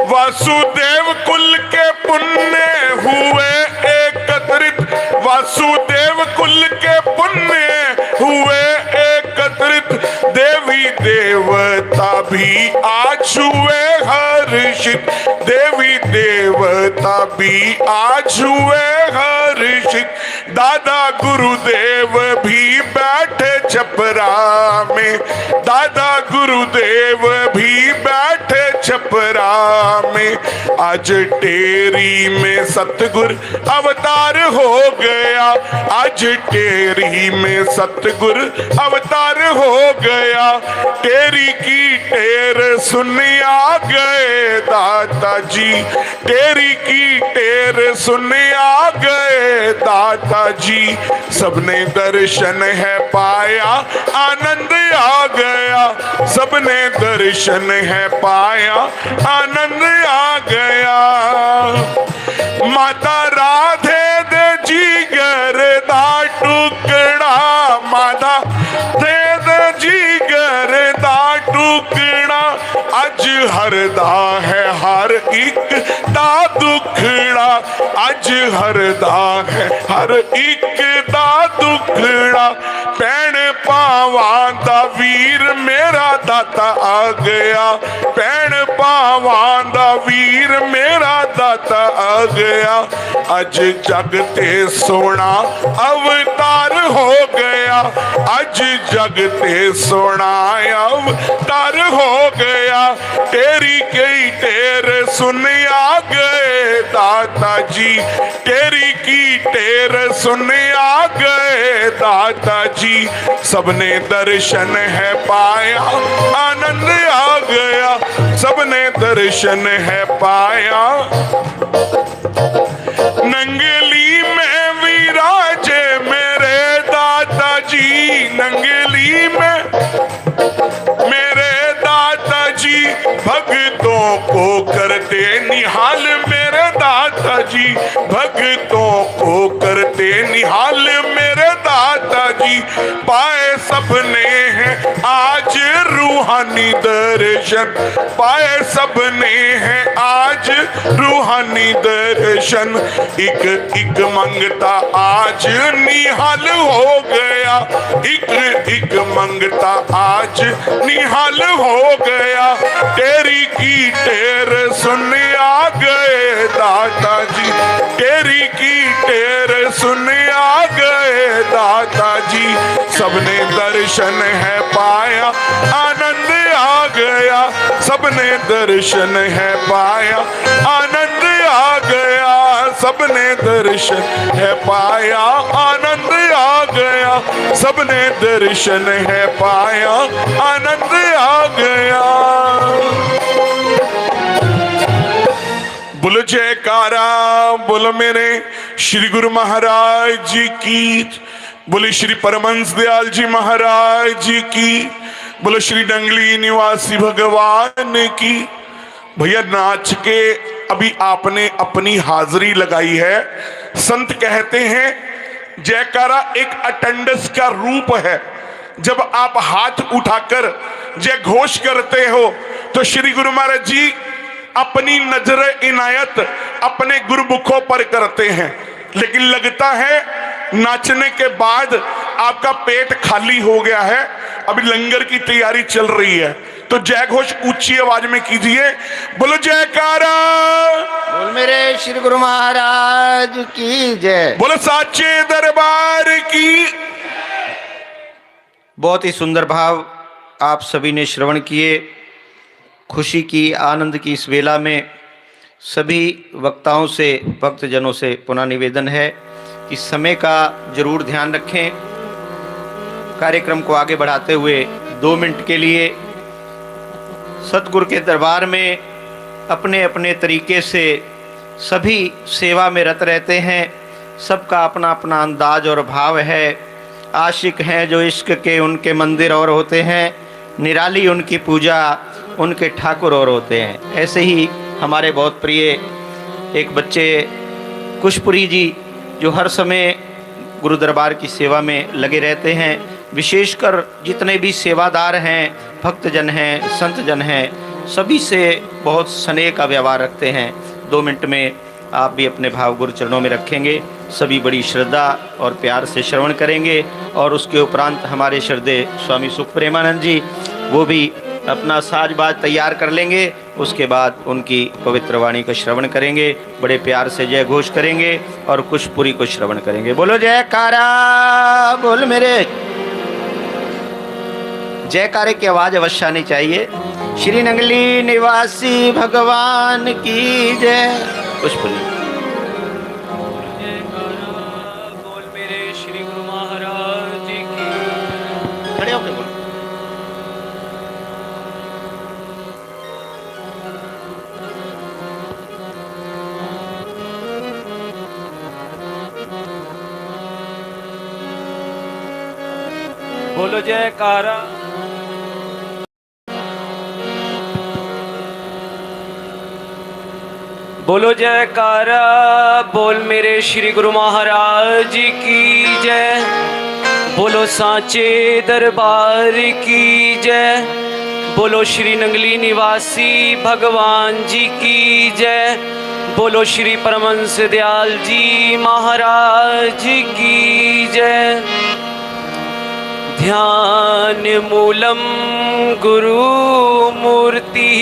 वासुदेव कुल के पुण्य हुए एकत्रित, वासुदेव कुल के पुण्य हुए एकत्रित। देवी देवता भी आज हुए हर्षित, देवी देवता देवता भी आज हुए हर्षित। दादा गुरुदेव भी बैठे छपरा में, दादा गुरुदेव भी बैठे छपरा में। आज टेरी में सतगुरु अवतार हो गया, आज टेरी में सतगुरु अवतार हो गया। टेरी की टेर सुन आ गए दाता जी, टेरी की टेर सुन आ गए दाता जी। सबने दर्शन है पाया, आनंद आ गया, सबने दर्शन है पाया, आनंद आ गया। माता राधे दे जिगर दा टुकड़ा, माता दे जिगर दा टुकड़ा। अज हरदा है हर एक दा दुखड़ा, अज हरदा है हर एक दा दुखड़ा। पैण पावां दा वीर मेरा दाता आ गया, पैण पावां दा वीर मेरा दाता आ गया। अज जग ते सोना अवतार हो गया, अज जग ते सोना अवतार हो गया। तेरी कई टेर सुन आ गए दाता जी, तेरी की टेर सुन आ गए दाता जी। सबने दर्शन है पाया, आनंद आ गया, सबने दर्शन है पाया। नंगली में विराजे मेरे दाता जी, नंगली में मेरे दाता जी। भक्तों को करते निहाल मेरे दाता जी, भक्तों को करते निहाल मेरे दाता जी। पाए सबने हैं आज रूहानी दर्शन, पाए सबने हैं आज रूहानी दर्शन। एक एक मंगता आज निहाल हो गया, एक एक मंगता आज निहाल हो गया। तेरी की टेर सुन आ गए दाता जी, तेरी की टेर सुन आ गए दाता जी। सबने दर्शन है पाया, आनंद आ गया, सबने दर्शन है पाया, आनंद आ गया। सबने दर्शन है पाया, आनंद आ गया, सबने दर्शन है पाया, आनंद आ गया। बोलो जयकारा, बोलो मेरे श्री गुरु महाराज जी की, बोले श्री परमहंस दयाल जी महाराज जी की, बोलो श्री नंगली निवासी भगवान की। भैया नाच के अभी आपने अपनी हाजिरी लगाई है। संत कहते हैं जयकारा एक अटेंडेंस का रूप है। जब आप हाथ उठाकर जय घोष करते हो तो श्री गुरु महाराज जी अपनी नजर इनायत अपने गुरुमुखों पर करते हैं। लेकिन लगता है नाचने के बाद आपका पेट खाली हो गया है, अभी लंगर की तैयारी चल रही है। तो जय घोष ऊंची आवाज में कीजिए, बोलो जयकारा, बोल मेरे श्री गुरु महाराज की जय, बोलो साचे दरबार की। बहुत ही सुंदर भाव आप सभी ने श्रवण किए। खुशी की, आनंद की इस वेला में सभी वक्ताओं से, भक्तजनों से पुनः निवेदन है कि समय का जरूर ध्यान रखें। कार्यक्रम को आगे बढ़ाते हुए 2 मिनट के लिए सतगुरु के दरबार में अपने अपने तरीके से सभी सेवा में रत रहते हैं। सबका अपना अपना अंदाज और भाव है। आशिक हैं जो इश्क के, उनके मंदिर और होते हैं, निराली उनकी पूजा, उनके ठाकुर और होते हैं। ऐसे ही हमारे बहुत प्रिय एक बच्चे कुशपुरी जी जो हर समय गुरु दरबार की सेवा में लगे रहते हैं। विशेषकर जितने भी सेवादार हैं, भक्तजन हैं, संतजन हैं, सभी से बहुत स्नेह का व्यवहार रखते हैं। 2 मिनट में आप भी अपने भाव गुरु चरणों में रखेंगे। सभी बड़ी श्रद्धा और प्यार से श्रवण करेंगे और उसके उपरांत हमारे श्रद्धेय स्वामी सुख प्रेमानंद जी वो भी अपना साज बाज तैयार कर लेंगे उसके बाद उनकी पवित्र वाणी का श्रवण करेंगे। बड़े प्यार से जय घोष करेंगे और कुशपुरी को श्रवण करेंगे। बोलो जयकारा बोल मेरे। जयकारे की आवाज अवश्य आनी चाहिए। श्री नंगली निवासी भगवान की जय। कुशपुरी बोल मेरे श्री गुरु महाराज की। खड़े होके बोलो। बोलो जयकारा। बोलो जयकारा बोल मेरे श्री गुरु महाराज की जय। बोलो सांचे दरबार की जय। बोलो श्री नंगली निवासी भगवान जी की जय। बोलो श्री परमहंस दयाल जी महाराज की जय। ध्यान मूलम गुरु मूर्ति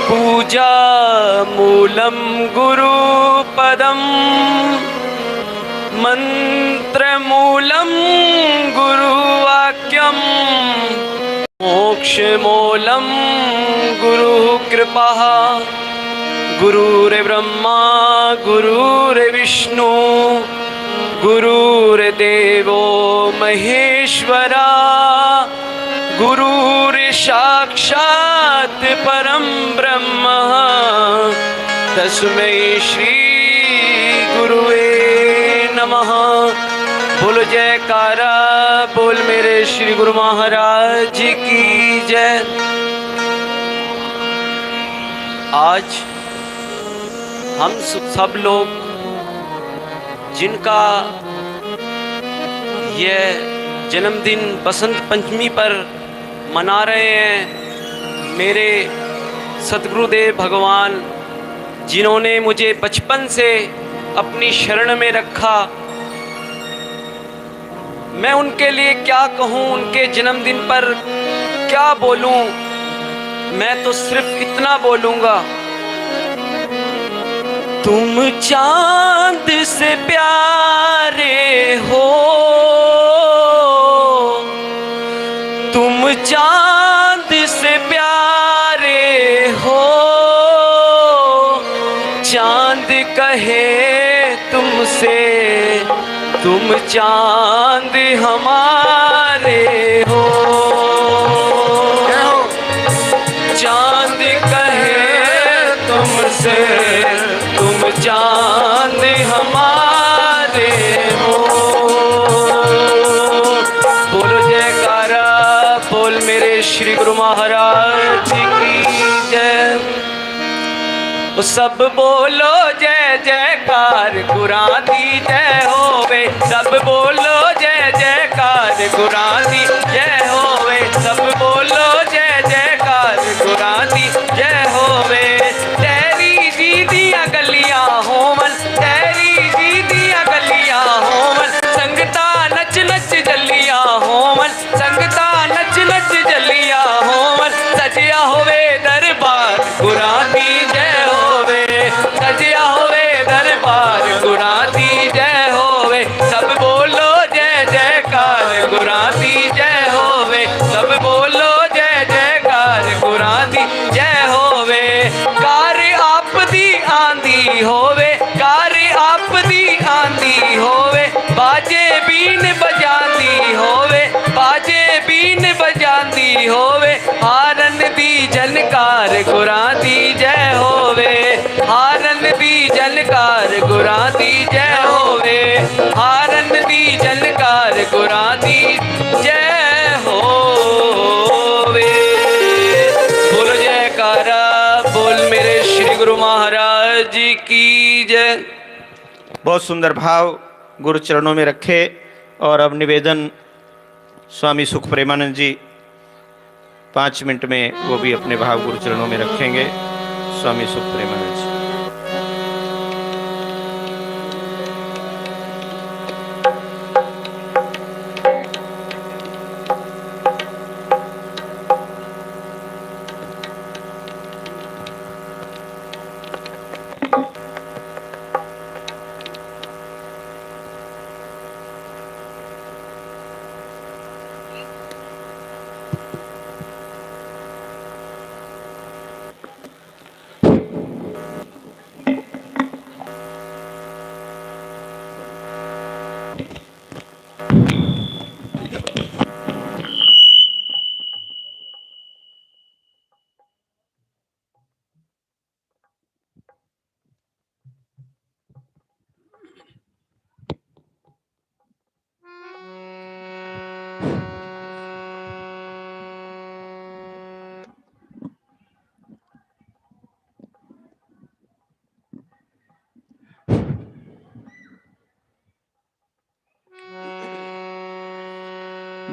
पूजा मूलम गुरु पदम मंत्र मूलम गुरु वाक्यम मोक्ष मूलम गुरु कृपा। गुरुर्ब्रह्मा गुरुर्विष्णु गुरुर्देवो महेश्वरा गुरुर्साक्षात् परम ब्रह्म तस्मै श्री गुरुवे नमः। बोलो जयकारा बोल मेरे श्री गुरु महाराज की जय। आज हम सब लोग जिनका यह जन्मदिन बसंत पंचमी पर मना रहे हैं, मेरे सतगुरुदेव भगवान जिन्होंने मुझे बचपन से अपनी शरण में रखा, मैं उनके लिए क्या कहूँ, उनके जन्मदिन पर क्या बोलूँ। मैं तो सिर्फ इतना बोलूँगा, तुम चांद से प्यारे हो, तुम चांद से प्यारे हो, चांद कहे तुमसे तुम चांद हमारे हो। चांद कहे तुमसे तुम चांद हमारे हो। बोलो जयकारा बोल मेरे श्री गुरु महाराज की जय। सब बोलो जय जयकार गुरां दी जय होवे। सब बोलो जय जयकार गुरां दी जय होवे। सब बोलो जय जयकार गुरां दी जय होवे। तेरी जी दिया गलियां होवन, तेरी जी दिया गलियां होवन, संगता नच नच जलियां होवन, संगता नच नच जलियां होवन। सजिया होवे दरबार गुरां दी जय होवे, सजिया होवे दरबार गुरां दी जय होवे। सब बोलो जय जयकार गुरां दी जय होवे। सब बोलो जय जयकार गुरां दी जय होवे। कार आप दी आंधी होवे, कार आप दी आंधी होवे, बाजे बीन बजांदी होवे, बाजे बीन बजांदी होवे। हारन दी झनकार गुरां दी जय होवे, हारन दी झनकार गुरां दी जय होवे, हारन दी झनकार गुरां दी जय होवे। बोलो जयकारा बोल मेरे श्री गुरु महाराज की जय। बहुत सुंदर भाव गुरु चरणों में रखे। और अब निवेदन स्वामी सुख प्रेमानंद जी 5 मिनट में वो भी अपने भाव गुरु चरणों में रखेंगे। स्वामी सुख प्रेमानंद जी।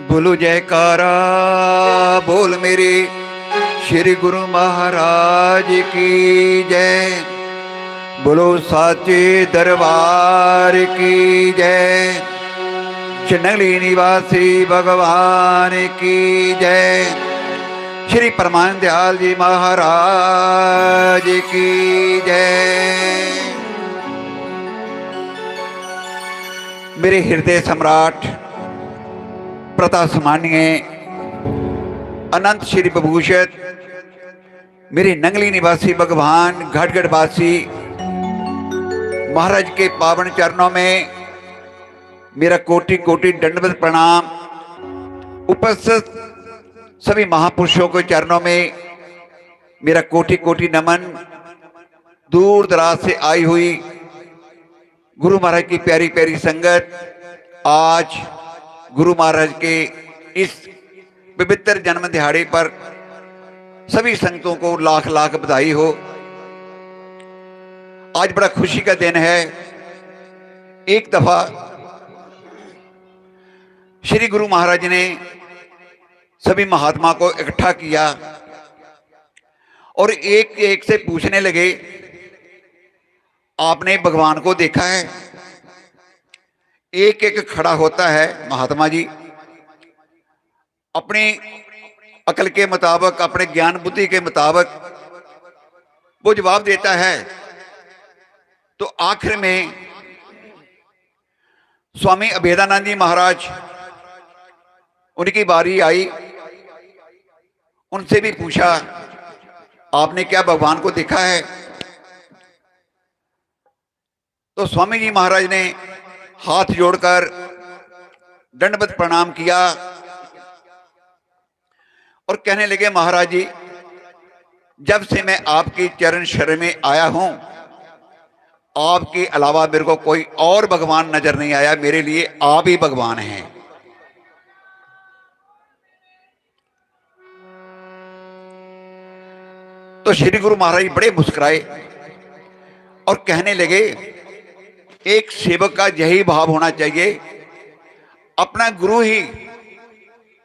बोलो जयकारा बोल मेरे श्री गुरु महाराज की जय। बोलो साचे दरबार की जय। नंगली निवासी भगवान की जय। श्री परमानंद दयाल जी महाराज की जय। मेरे हृदय सम्राट प्रता सम्मानीय अनंत श्री विभूषित मेरे नंगली निवासी भगवान घटगढ़वासी महाराज के पावन चरणों में मेरा कोटि कोटि दंडवत प्रणाम। उपस्थित सभी महापुरुषों के चरणों में मेरा कोटि कोटि नमन। दूर दराज से आई हुई गुरु महाराज की प्यारी प्यारी संगत, आज गुरु महाराज के इस पवित्र जन्म दिहाड़े पर सभी संगतों को लाख लाख बधाई हो। आज बड़ा खुशी का दिन है। एक दफा श्री गुरु महाराज ने सभी महात्मा को इकट्ठा किया और एक एक से पूछने लगे, आपने भगवान को देखा है? एक एक खड़ा होता है महात्मा जी, अपनी अकल के मुताबिक, अपने ज्ञान बुद्धि के मुताबिक वो जवाब देता है। तो आखिर में स्वामी अभेदानंद जी महाराज, उनकी बारी आई। उनसे भी पूछा, आपने क्या भगवान को देखा है? तो स्वामी जी महाराज ने हाथ जोड़कर दंडवत प्रणाम किया और कहने लगे, महाराज जी, जब से मैं आपकी चरण शरण में आया हूं, आपके अलावा मेरे को कोई और भगवान नजर नहीं आया। मेरे लिए आप ही भगवान हैं। तो श्री गुरु महाराज बड़े मुस्कुराए और कहने लगे, एक सेवक का यही भाव होना चाहिए, अपना गुरु ही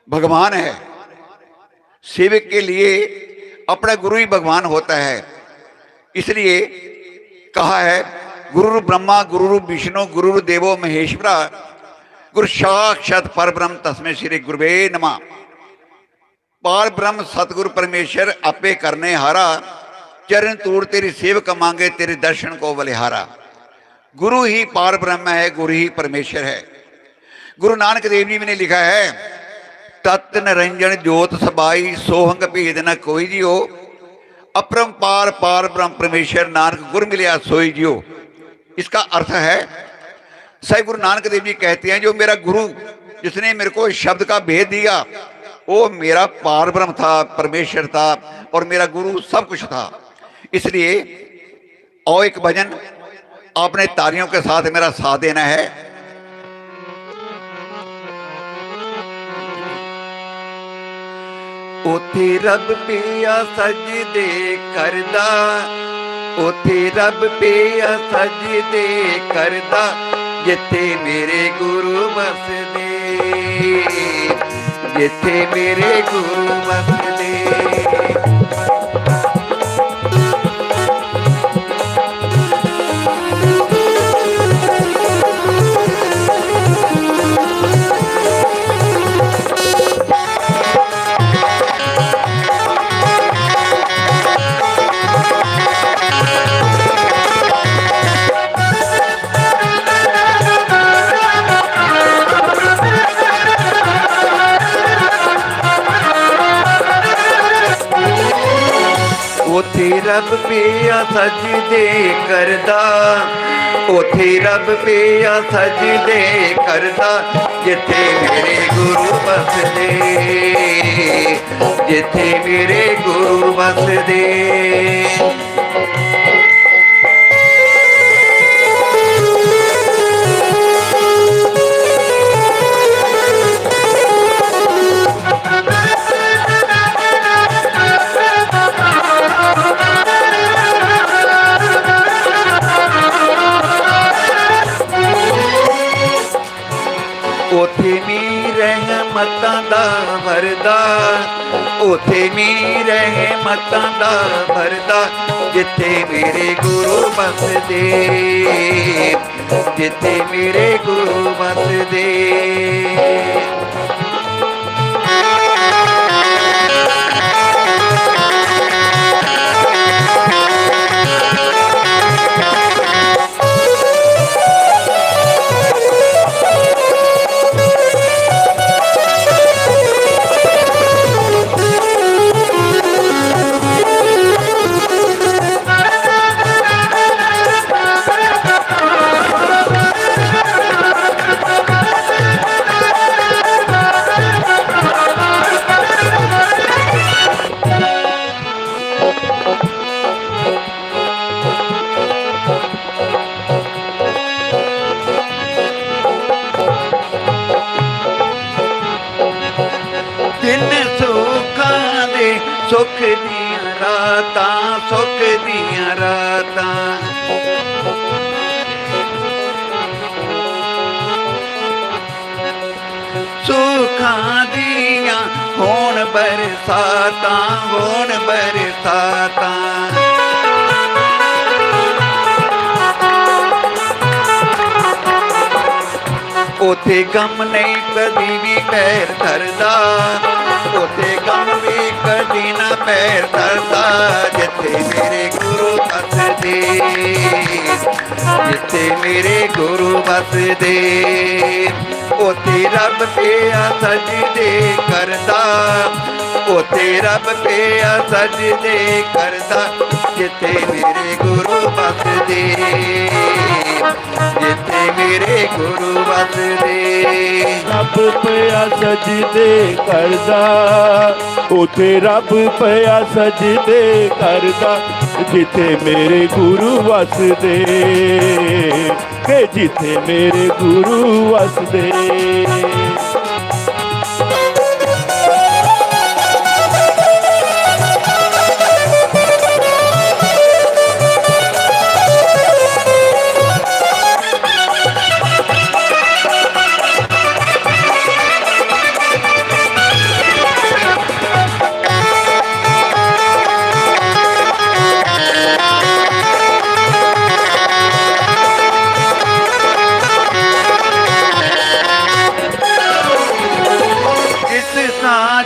भगवान है। सेवक के लिए अपना गुरु ही भगवान होता है। इसलिए कहा है, गुरु ब्रह्मा गुरु विष्णु गुरु देवो महेश्वरा, गुरु साक्षात पर ब्रह्म तस्मै श्री गुरुवे नमः। पार ब्रह्म सतगुरु परमेश्वर आपे करने हारा, चरण तूड़ तेरी सेवक मांगे तेरे दर्शन को बलिहारा। गुरु ही पार ब्रह्म है, गुरु ही परमेश्वर है। गुरु नानक देव जी ने लिखा है, तत् निरंजन ज्योत सबाई, सोहंग भेद न कोई जियो, अपरंपार पार ब्रह्म परमेश्वर, नानक गुरु मिलिया सोई जियो। इसका अर्थ है, सही गुरु नानक देव जी कहते हैं, जो मेरा गुरु जिसने मेरे को शब्द का भेद दिया, वो मेरा पार ब्रह्म था, परमेश्वर था, और मेरा गुरु सब कुछ था। इसलिए और एक भजन आपने तालियों के साथ मेरा साथ देना है। उथे रब पिया सजदे करदा, उथे रब पिया सजदे करदा, जिथे मेरे गुरु बसदे, जिथे मेरे गुरु बसदे। उथे रब पिया सजदे करदा, उथे रब पिया सजदे करदा, जिथे मेरे गुरु बसदे, जिथे मेरे गुरु बसदे। उथे भी रहमतां ਦਾ ਵਰਦਾ, ਉਥੇ ਮੇਰੀ ਰਹਿਮਤਾਂ ਦਾ ਵਰਦਾ, ਜਿੱਥੇ ਮੇਰੇ ਗੁਰੂ ਬਸਦੇ, ਜਿੱਥੇ ਮੇਰੇ ਗੁਰੂ ਬਸਦੇ। ਦਿਨ ਸੁੱਖਾਂ ਦੇ ਸੁੱਖ ਦੀਆਂ ਰਾਤਾਂ, ਸੁੱਖ ਦੀਆਂ ਰਾਤਾਂ। ਸੁੱਖਾਂ ਦੀਆਂ ਹੋਣ ਬਰਸਾਤਾਂ, ਹੋਣ ਬਰਸਾਤਾਂ। ਉਥੇ ਗਮ ਨਹੀਂ ਕਦੀ ਵੀ ਪੈਰ ਧਰਦਾ, ਉਥੇ ਗਮ ਵੀ ਕਦੀ ਨਾ ਪੈਰ ਧਰਦਾ, ਜਿੱਥੇ ਮੇਰੇ ਗੁਰੂ ਬਸਦੇ, ਜਿੱਥੇ ਮੇਰੇ ਗੁਰੂ ਬਸਦੇ। ਉਥੇ ਰੱਬ ਪਿਆ ਸਜਦੇ ਕਰਦਾ, ਉਥੇ ਰੱਬ ਪਿਆ ਸਜਦੇ ਕਰਦਾ, ਜਿੱਥੇ ਮੇਰੇ ਗੁਰੂ ਬਸਦੇ, ਜਿੱਥੇ ਮੇਰੇ ਗੁਰੂ ਬਸਦੇ। ਰੱਬ ਪਿਆ ਸਜਦੇ ਕਰਦਾ, ਉਥੇ ਰੱਬ ਪਿਆ ਸਜਦੇ ਕਰਦਾ, ਜਿੱਥੇ ਮੇਰੇ ਗੁਰੂ ਵਸਦੇ, ਕਿ ਜਿੱਥੇ ਮੇਰੇ ਗੁਰੂ ਵਸਦੇ।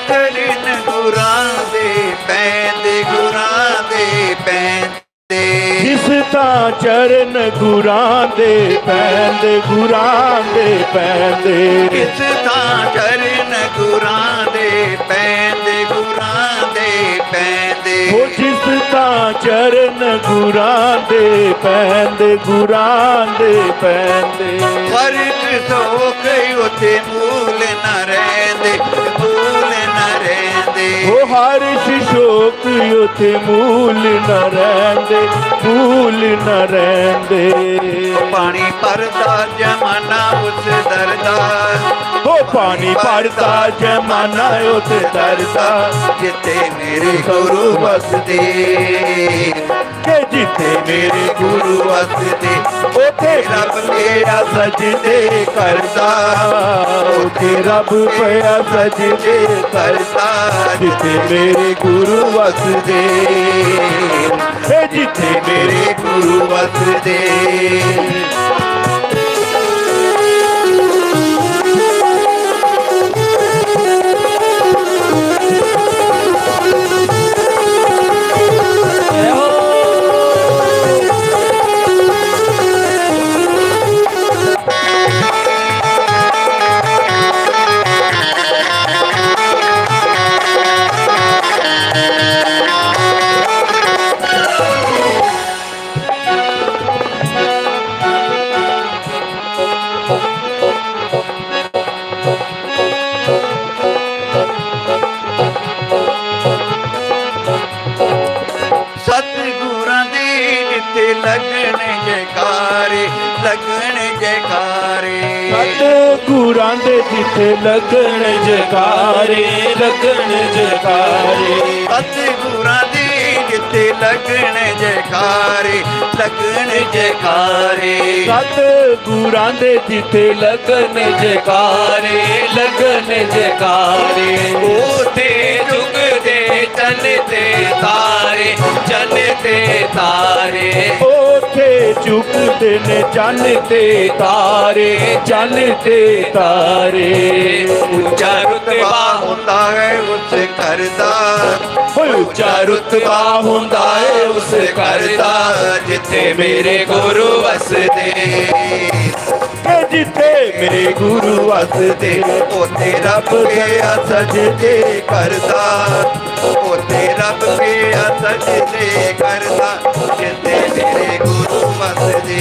ਚਰਨ ਗੁਰਾਂ ਦੇ ਪੈਂਦੇ, ਗੁਰਾਂ ਦੇ ਪੈਂਦੇ। ਜਿਸ ਤਾਂ ਚਰਨ ਗੁਰਾਂ ਦੇ ਪੈਂਦੇ, ਗੁਰਾਂ ਦੇ ਪੈਂਦੇ। ਜਿਸ ਤਾਂ ਚਰਨ ਗੁਰਾਂ ਦੇ ਪੈਂਦੇ, ਗੁਰਾਂ ਦੇ ਪੈਂਦੇ। ਉਹ ਜਿਸ ਤਾਂ ਚਰਨ ਗੁਰਾਂ ਦੇ ਪੈਂਦੇ, ਗੁਰਾਂ ਦੇ ਪੈਂਦੇ। ਫਰਕ ਸੋਖ ਉਥੇ ਮੂਲ ਨਾ ਰਹਿੰਦੇ, ਮੂਲ ਨਾ ਰਹਿੰਦੇ। ਉਹ ਹਰ ਸ਼ੋਕ ਉਥੇ ਮੂਲ ਨਾ ਰਹਿੰਦੇ, ਮੂਲ ਨਾ ਰਹਿੰਦੇ। ਪਾਣੀ ਭਰਦਾ ਜਮਾਨਾ ਉਸ ਦਰਦਾ, ਉਹ ਪਾਣੀ ਭਰਦਾ ਜਮਾਨਾ ਉਸ ਦਰਦਾ, ਜਿੱਥੇ ਮੇਰੇ ਗੁਰੂ ਵਸਦੇ, ਕਿ ਜਿੱਥੇ ਮੇਰੇ ਗੁਰੂ ਵਸਦੇ। ਉਥੇ ਰੱਬ ਮੇਰਾ ਸਜਦੇ ਕਰਦਾ, ਉਥੇ ਰੱਬ ਪਿਆ ਸਜਦੇ ਕਰਦਾ, ਜਿੱਥੇ ਮੇਰੇ ਗੁਰੂ ਵਸਦੇ, ਕਿ ਜਿੱਥੇ ਮੇਰੇ ਗੁਰੂ ਵਸਦੇ। ਸਤਿਗੁਰਾਂ ਦੇ ਜਿੱਥੇ ਲੱਗਣ ਜੈਕਾਰੇ, ਲੱਗਣ ਜੈਕਾਰੇ। ਸਤਿਗੁਰਾਂ ਦੇ ਜਿੱਥੇ ਲੱਗਣ ਜੈਕਾਰੇ, ਲੱਗਣ ਜੈਕਾਰੇ। ਸਤਿਗੁਰਾਂ ਦੇ ਜਿੱਥੇ जिथे लगन जयकारे लगन जयकारे सतगुरां दे जिथे लगन जयकारे लगन जयकारे ओथे जुगदे चन ते तारे चन ते तारे ओथे चुकदे ने चन ते तारे चन ते तारे ਉੱਚਾ ਰੁਤਬਾ ਹੁੰਦਾ ਹੈ ਉਸ ਘਰ ਦਾ ਉੱਚਾ ਰੁਤਬਾ ਹੁੰਦਾ ਏ ਉਸ ਘਰ ਦਾ ਜਿੱਥੇ ਮੇਰੇ ਗੁਰੂ ਵਸਦੇ ਜਿੱਥੇ ਮੇਰੇ ਗੁਰੂ ਵਸਦੇ ਉੱਥੇ ਰੱਬ ਗਿਆ ਸਜਦੇ ਕਰਦਾ ਉੱਥੇ ਰੱਬ ਗਿਆ ਸਜਦੇ ਕਰਦਾ ਜਿੱਥੇ ਮੇਰੇ ਗੁਰੂ ਵਸਦੇ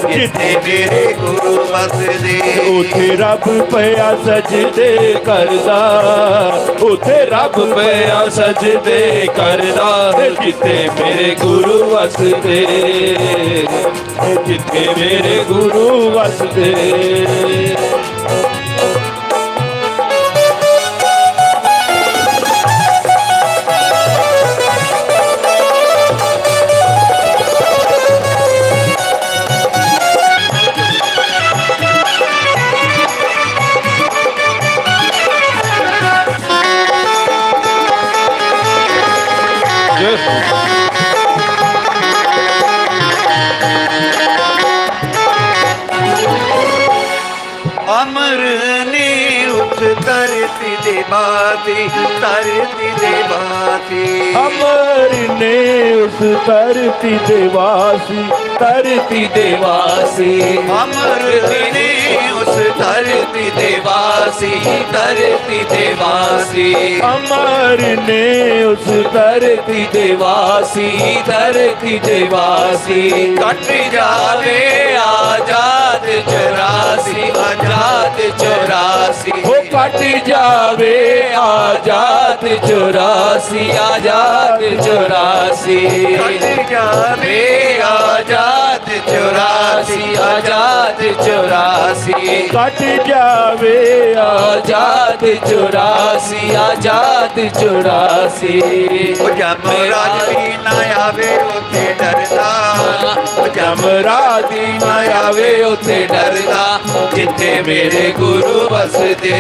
ਜਿੱਥੇ ਮੇਰੇ ਗੁਰੂ ਵਸਦੇ ਉੱਥੇ ਰੱਬ ਪਿਆ ਸਜਦੇ ਕਰਦਾ ਉੱਥੇ ਰੱਬ ਪਿਆ ਸਜਦੇ ਕਰਦਾ ਜਿੱਥੇ ਮੇਰੇ ਗੁਰੂ ਵਸਦੇ ਜਿੱਥੇ ਮੇਰੇ ਗੁਰੂ ਵਸਦੇ ਅਮਰ ਨੇ ਉਸ ਧਰਤੀ ਦੇ ਬਾਤੀ ਧਰਤੀ ਦੇ ਬਾਤੀ ਅਮਰ ਨੇ ਉਸ ਧਰਤੀ ਦੇ ਵਾਸੀ ਧਰਤੀ ਦੇ ਵਾਸੀ ਅਮਰ ਨੇ ਉਸ ਧਰਤੀ ਦੇ ਵਾਸੀ ਧਰਤੀ ਦੇ ਵਾਸੀ ਅਮਰ ਨੇ ਉਸ ਧਰਤੀ ਦੇ ਵਾਸੀ ਧਰਤੀ ਦੇ ਵਾਸੀ ਕੱਟ ਜਾਵੇ ਆਜ਼ਾਦ 84 ਆਜ਼ਾਦ 84 ਹੋ ਕੱਟ ਜਾਵੇ ਆਜ਼ਾਦ 84 ਆਜ਼ਾਦ 84 ਕੱਟ ਜਾਵੇ ਆਜ਼ਾਦ 84 ਆਜ਼ਾਦ 84 ਕੱਟ ਜਾਵੇ ਆਜ਼ਾਦ 84 ਆਜ਼ਾਦ 84 ਉਹ ਜਮਰਾਜ ਵੀ ਨਾ ਆਵੇ ਉੱਥੇ ਡਰਦਾ ਉਹ ਜਮਰਾਜ ਵੀ ਨਾ ਆਵੇ ਉੱਥੇ ਡਰਦਾ ਜਿੱਥੇ ਮੇਰੇ ਗੁਰੂ ਵਸਦੇ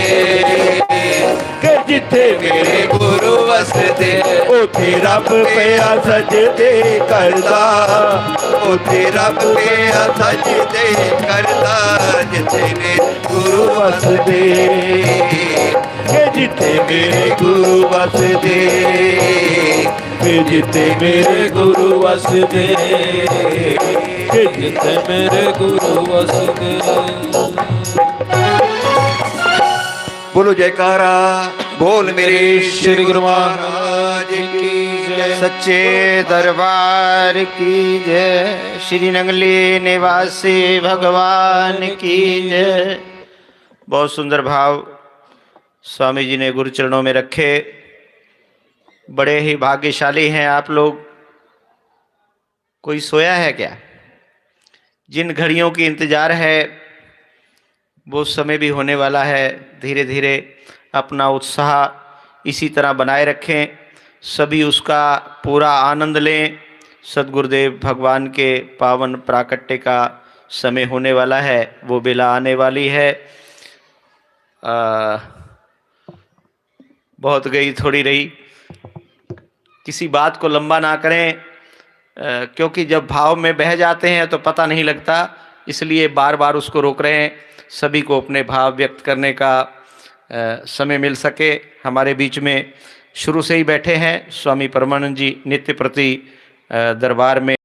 ਕਿ ਜਿੱਥੇ ਮੇਰੇ ਗੁਰੂ ਵਸਦੇ ਉੱਥੇ ਰੱਬ ਪਿਆ ਸਜਦੇ ਕਰਦਾ ਉੱਥੇ ਰੱਬ ਪਿਆ ਸਜਦੇ ਕਰਦਾ ਜਿੱਥੇ ਮੇਰੇ ਗੁਰੂ ਵਸਦੇ ਕਿ ਜਿੱਥੇ ਮੇਰੇ ਗੁਰੂ ਵਸਦੇ ਕਿ ਜਿੱਥੇ ਮੇਰੇ ਗੁਰੂ ਵਸਦੇ ਕਿ ਜਿੱਥੇ ਮੇਰੇ ਗੁਰੂ ਵਸਦੇ बोलो जयकारा बोल मेरे श्री गुरु महाराज की जय सच्चे दरबार की जय। श्री नंगली निवासी भगवान की जय। बहुत सुंदर भाव स्वामी जी ने गुरु चरणों में रखे। बड़े ही भाग्यशाली हैं आप लोग। कोई सोया है क्या? जिन घड़ियों की इंतजार है वो समय भी होने वाला है। धीरे धीरे अपना उत्साह इसी तरह बनाए रखें, सभी उसका पूरा आनंद लें। सद्गुरुदेव भगवान के पावन प्राकट्य का समय होने वाला है, वो बेला आने वाली है। बहुत गई थोड़ी रही। किसी बात को लंबा ना करें, क्योंकि जब भाव में बह जाते हैं तो पता नहीं लगता, इसलिए बार बार उसको रोक रहे हैं। सभी को अपने भाव व्यक्त करने का समय मिल सके। हमारे बीच में शुरू से ही बैठे हैं स्वामी परमानंद जी, नित्य प्रति दरबार में